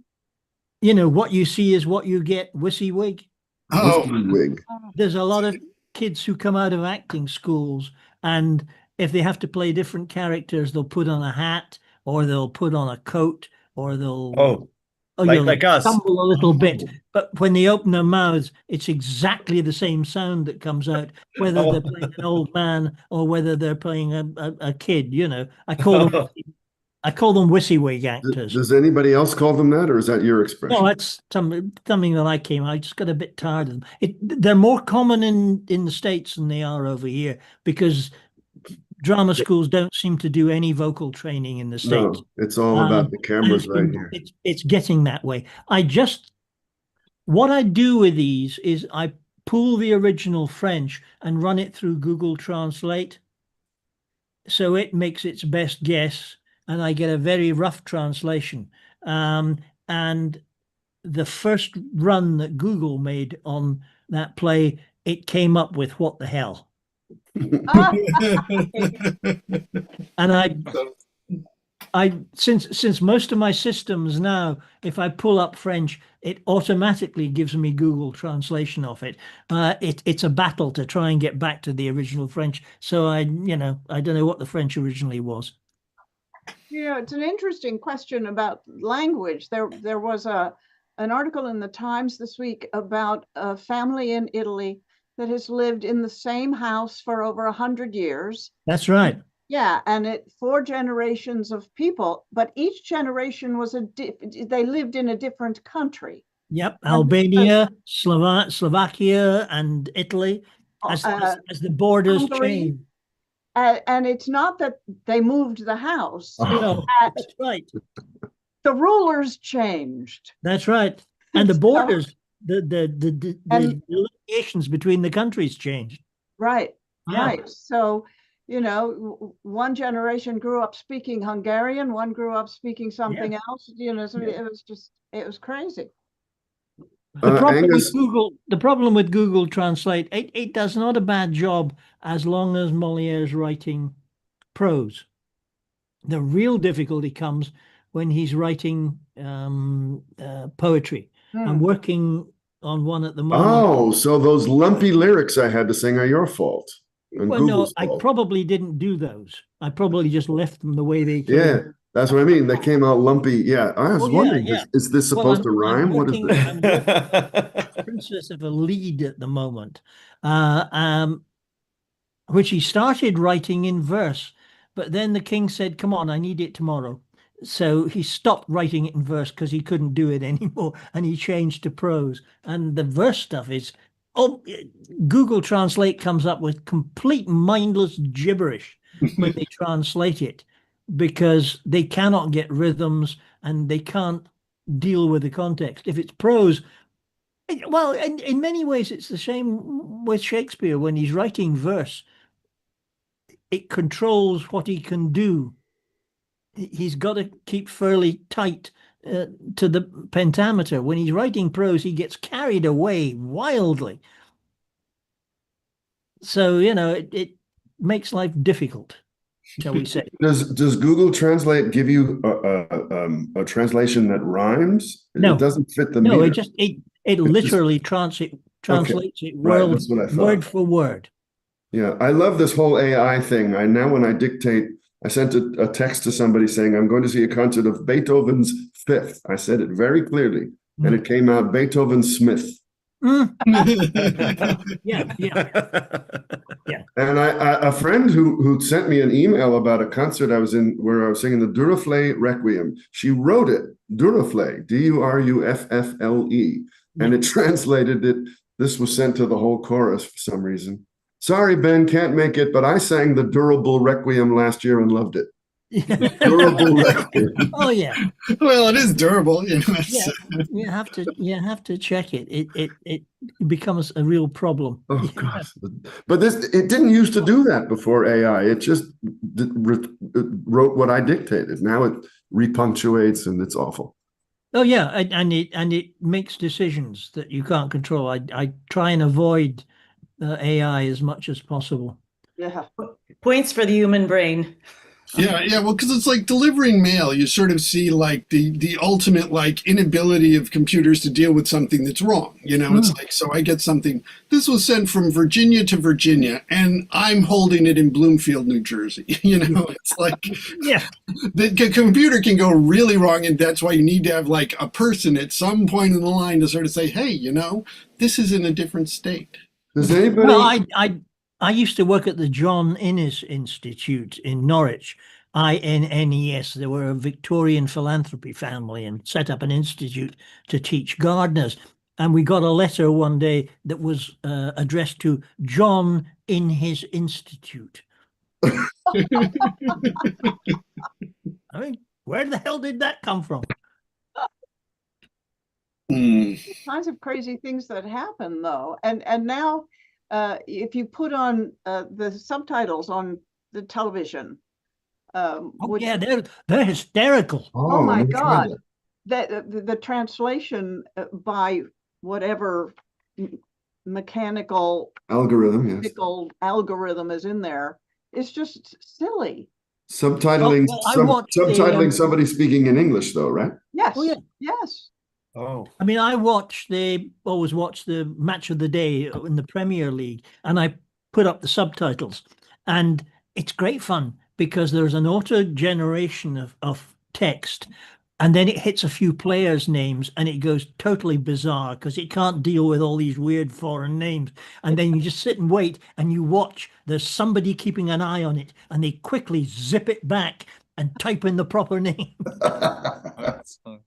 Speaker 7: What you see is what you get, WYSIWYG.
Speaker 1: Oh,
Speaker 5: Wig.
Speaker 7: There's a lot of kids who come out of acting schools, and if they have to play different characters, they'll put on a hat, or they'll put on a coat, or they'll
Speaker 9: like us.
Speaker 7: stumble a little bit. But when they open their mouths, it's exactly the same sound that comes out, whether they're playing an old man or whether they're playing a kid. I call them WYSIWYG actors.
Speaker 5: Does anybody else call them that, or is that your expression?
Speaker 7: No, that's something that I just got a bit tired of them. They're more common in the States than they are over here, because drama schools don't seem to do any vocal training in the States.
Speaker 5: No, it's all about the cameras right here.
Speaker 7: It's getting that way. What I do with these is I pull the original French and run it through Google Translate, so it makes its best guess, and I get a very rough translation. And the first run that Google made on that play, it came up with "What the hell," and since most of my systems now, if I pull up French, it automatically gives me Google translation of it. It's a battle to try and get back to the original French. So I don't know what the French originally was.
Speaker 3: It's an interesting question about language. There was an article in the Times this week about a family in Italy that has lived in the same house for over 100 years.
Speaker 7: That's right.
Speaker 3: Yeah, and 4 generations of people, but each generation was they lived in a different country.
Speaker 7: Yep, Albania, Slovakia, and Italy, as the borders
Speaker 3: Hungary.
Speaker 7: change.
Speaker 3: And it's not that they moved the house.
Speaker 7: No, that's right.
Speaker 3: The rulers changed.
Speaker 7: That's right. And the borders, the limitations between the countries changed.
Speaker 3: Right,
Speaker 7: Yeah.
Speaker 3: right. So, one generation grew up speaking Hungarian, one grew up speaking something else, so it was crazy.
Speaker 7: The problem with Google Translate, it does not a bad job as long as Moliere's writing prose. The real difficulty comes when he's writing poetry. I'm working on one at the moment.
Speaker 5: Oh, so those lumpy lyrics I had to sing are your fault.
Speaker 7: Well, no, I probably didn't do those. I probably just left them the way they came.
Speaker 5: Yeah, that's what I mean. They came out lumpy. Yeah, I was wondering, is this supposed to rhyme? What is this?
Speaker 7: I'm working Princess of a Lead at the moment, which he started writing in verse, but then the king said, "Come on, I need it tomorrow." So he stopped writing it in verse because he couldn't do it anymore, and he changed to prose. And the verse stuff is, Google Translate comes up with complete mindless gibberish when they translate it, because they cannot get rhythms and they can't deal with the context. If it's prose, well, in many ways, it's the same with Shakespeare. When he's writing verse, it controls what he can do. He's got to keep fairly tight to the pentameter. When he's writing prose, he gets carried away wildly. So, it makes life difficult, shall we say.
Speaker 5: Does Google Translate give you a translation that rhymes?
Speaker 7: No.
Speaker 5: It doesn't fit the
Speaker 7: No,
Speaker 5: meter.
Speaker 7: it literally translates it word for word.
Speaker 5: Yeah, I love this whole AI thing. When I dictate, I sent a text to somebody saying, I'm going to see a concert of Beethoven's Fifth. I said it very clearly, and it came out Beethoven Smith.
Speaker 7: Yeah.
Speaker 5: And a friend who sent me an email about a concert I was in where I was singing the Duruflé Requiem. She wrote it, Duruflé, Durffle, and it translated it. This was sent to the whole chorus for some reason. Sorry, Ben, can't make it, but I sang the Durable Requiem last year and loved it. Durable Requiem.
Speaker 7: Oh yeah.
Speaker 1: Well, it is durable.
Speaker 7: You have to check it. It becomes a real problem.
Speaker 5: Oh God! But it didn't used to do that before AI. It just wrote what I dictated. Now it repunctuates and it's awful.
Speaker 7: Oh yeah, and it makes decisions that you can't control. I try and avoid AI as much as possible.
Speaker 3: Yeah.
Speaker 2: Points for the human brain.
Speaker 1: Yeah. Well, because it's like delivering mail. You sort of see like the ultimate like inability of computers to deal with something that's wrong. It's like, so I get something. This was sent from Virginia to Virginia, and I'm holding it in Bloomfield, New Jersey. It's like, the computer can go really wrong, and that's why you need to have like a person at some point in the line to sort of say, hey, this is in a different state.
Speaker 5: Does anybody?
Speaker 7: Well, I used to work at the John Innes Institute in Norwich, INNES. They were a Victorian philanthropy family and set up an institute to teach gardeners. And we got a letter one day that was addressed to John in his institute. I mean, where the hell did that come from?
Speaker 3: Kinds of crazy things that happen, though. And now, if you put on the subtitles on the television,
Speaker 7: they're hysterical.
Speaker 3: Oh my God. that the translation by whatever mechanical
Speaker 5: Algorithm, yes.
Speaker 3: algorithm is in there is just silly.
Speaker 5: Subtitling,
Speaker 7: Well, I watched the,
Speaker 5: subtitling somebody speaking in English, though, right?
Speaker 3: Yes.
Speaker 7: Oh, yeah.
Speaker 3: Yes.
Speaker 5: Oh.
Speaker 7: I mean, always watch the match of the day in the Premier League, and I put up the subtitles, and it's great fun because there's an auto generation of text, and then it hits a few players' names, and it goes totally bizarre because it can't deal with all these weird foreign names. And then you just sit and wait, and you watch. There's somebody keeping an eye on it, and they quickly zip it back and type in the proper name.
Speaker 6: That's fun.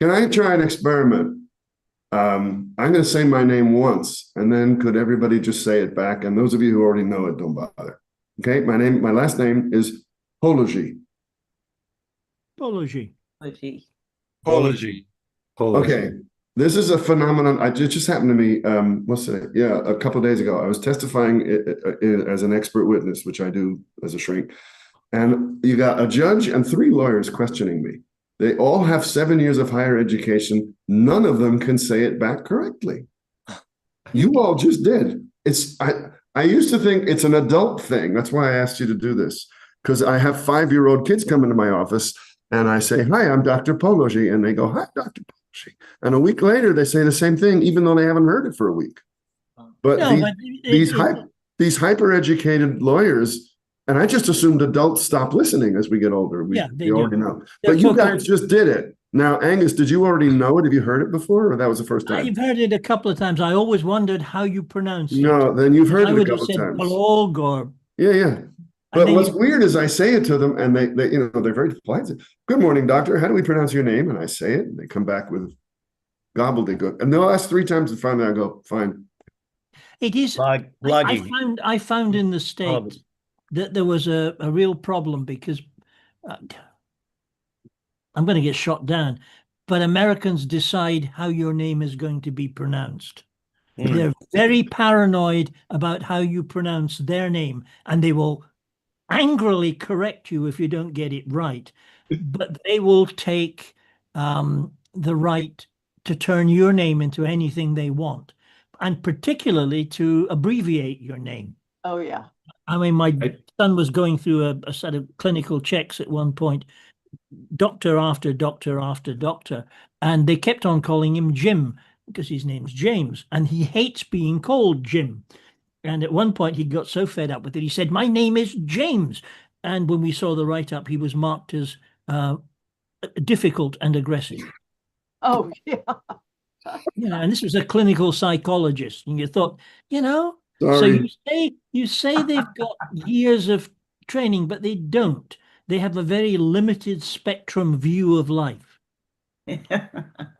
Speaker 5: Can I try an experiment? I'm going to say my name once, and then could everybody just say it back? And those of you who already know it, don't bother. Okay, my last name is Pology.
Speaker 7: Apology.
Speaker 4: Pology.
Speaker 5: Okay, this is a phenomenon. It just happened to me. What's it? Yeah, a couple of days ago, I was testifying as an expert witness, which I do as a shrink, and you got a judge and 3 lawyers questioning me. They all have 7 years of higher education. None of them can say it back correctly. You all just did. I used to think it's an adult thing. That's why I asked you to do this, because I have 5-year-old kids come into my office and I say, "Hi, I'm Dr. Pology," and they go, "Hi, Dr. Pology." And a week later, they say the same thing, even though they haven't heard it for a week. But
Speaker 7: No,
Speaker 5: these hyper-educated lawyers. And I just assumed adults stop listening as we get older. We already know.
Speaker 7: They're
Speaker 5: But you
Speaker 7: talking-
Speaker 5: guys just did it. Now, Angus, did you already know it? Have you heard it before, or that was the first time?
Speaker 7: I've heard it a couple of times. I always wondered how you pronounce it.
Speaker 5: No, then you've heard
Speaker 7: I
Speaker 5: it a
Speaker 7: would have
Speaker 5: couple
Speaker 7: said
Speaker 5: times.
Speaker 7: Polog or
Speaker 5: Yeah. But
Speaker 7: then
Speaker 5: what's
Speaker 7: you-
Speaker 5: weird is I say it to them, and they they're very polite. "Good morning, doctor. How do we pronounce your name?" And I say it, and they come back with gobbledygook. And they'll ask 3 times, and finally I go, "Fine."
Speaker 7: it is. I found in the States that there was a real problem because I'm going to get shot down, but Americans decide how your name is going to be pronounced. They're very paranoid about how you pronounce their name, and they will angrily correct you if you don't get it right. But they will take the right to turn your name into anything they want, and particularly to abbreviate your name.
Speaker 3: Oh, yeah.
Speaker 7: I mean, my son was going through a set of clinical checks at one point, doctor after doctor after doctor, and they kept on calling him Jim because his name's James, and he hates being called Jim. And at one point, he got so fed up with it, he said, "My name is James." And when we saw the write-up, he was marked as difficult and aggressive.
Speaker 3: Oh, yeah.
Speaker 7: And this was a clinical psychologist, and you thought, so
Speaker 5: Sorry.
Speaker 7: you say they've got years of training, but they don't. They have a very limited spectrum view of life.
Speaker 5: I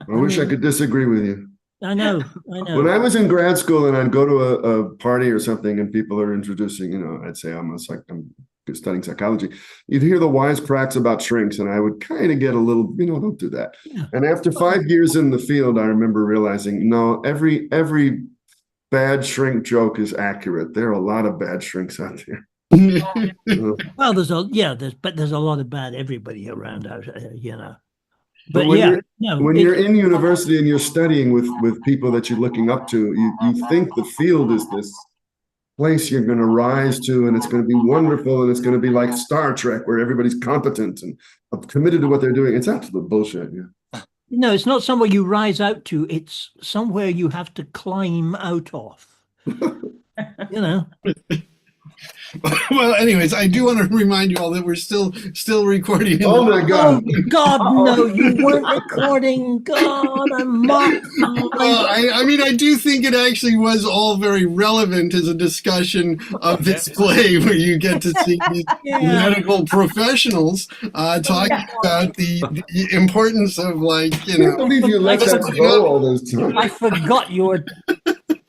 Speaker 5: wish I could disagree with you.
Speaker 7: I know.
Speaker 5: When I was in grad school and I'd go to a party or something and people are introducing, I'd say I'm studying psychology. You'd hear the wisecracks about shrinks, and I would kind of get a little, don't do that.
Speaker 7: Yeah.
Speaker 5: And after 5 years in the field, I remember realizing, no, every bad shrink joke is accurate. There are a lot of bad shrinks out there.
Speaker 7: Well, there's a lot of bad everybody around out,
Speaker 5: But when you're in university and you're studying with people that you're looking up to, you think the field is this place you're going to rise to, and it's going to be wonderful, and it's going to be like Star Trek where everybody's competent and committed to what they're doing. It's absolute bullshit. Yeah.
Speaker 7: No, it's not somewhere you rise out to. It's somewhere you have to climb out of.
Speaker 1: Well, anyways, I do want to remind you all that we're still recording.
Speaker 5: Oh my God!
Speaker 7: Oh God, no! You weren't recording. God, I'm mocked.
Speaker 1: I mean, I do think it actually was all very relevant as a discussion of this play, where you get to see these medical professionals talking about the importance of,
Speaker 5: I can't believe you let that go all those times.
Speaker 7: I forgot you were.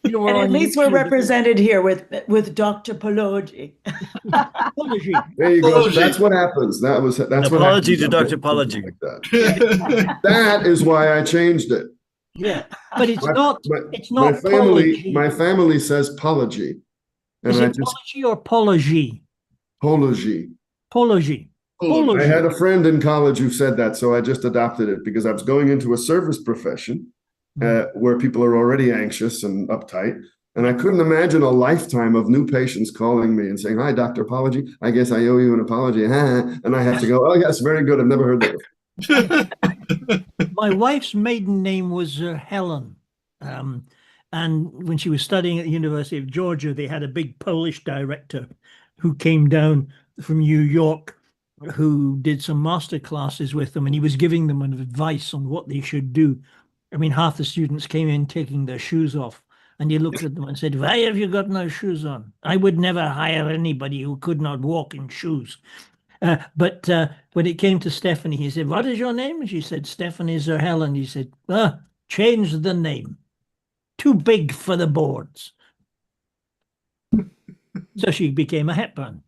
Speaker 2: And at least we're represented here with Dr. Pology.
Speaker 5: There you go. That's what happens. That's what
Speaker 8: Apology
Speaker 5: happens.
Speaker 8: to Dr. Pology.
Speaker 5: Like that. That is why I changed it.
Speaker 7: Yeah, but it's not. It's
Speaker 5: My
Speaker 7: not.
Speaker 5: family says apology, and
Speaker 7: Is
Speaker 5: I
Speaker 7: it
Speaker 5: just
Speaker 7: Pology or Pology?
Speaker 5: Pology.
Speaker 7: Pology. Polo
Speaker 5: I had
Speaker 7: shoes.
Speaker 5: a friend in college who said that, so I just adopted it because I was going into a service profession where people are already anxious and uptight. And I couldn't imagine a lifetime of new patients calling me and saying, "Hi, Dr. Apology. I guess I owe you an apology." And I have to go, "Oh, yes, very good. I've never heard that before."
Speaker 7: My wife's maiden name was Helen. And when she was studying at the University of Georgia, they had a big Polish director who came down from New York who did some master classes with them, and he was giving them an advice on what they should do. I mean, half the students came in taking their shoes off, and he looked at them and said, "Why have you got no shoes on? I would never hire anybody who could not walk in shoes." But when it came to Stephanie, he said, "What is your name?" And she said, "Stephanie Sir Helen." He said, "Change the name. Too big for the boards." So she became a Hepburn.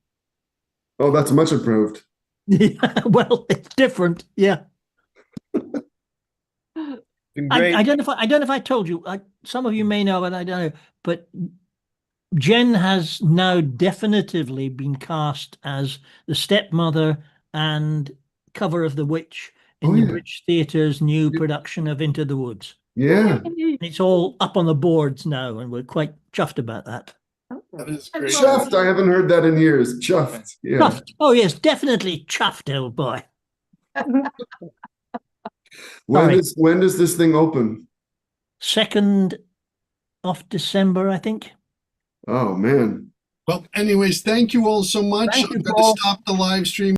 Speaker 5: Oh, that's much improved.
Speaker 7: Well, it's different. Yeah. I don't know if I told you. Some of you may know, but I don't know. But Jen has now definitively been cast as the stepmother and cover of the witch in the British Theatre's new production of Into the Woods.
Speaker 5: Yeah.
Speaker 7: It's all up on the boards now, and we're quite chuffed about that.
Speaker 1: That is great.
Speaker 5: Chuffed. I haven't heard that in years. Chuffed. Yeah.
Speaker 7: Chuffed. Oh yes, definitely chuffed, old boy.
Speaker 5: When does this thing open?
Speaker 7: 2nd of December, I think.
Speaker 5: Oh man.
Speaker 1: Well, anyways, thank you all so much.
Speaker 7: Thank you,
Speaker 1: I'm going
Speaker 7: Paul.
Speaker 1: to stop the live stream.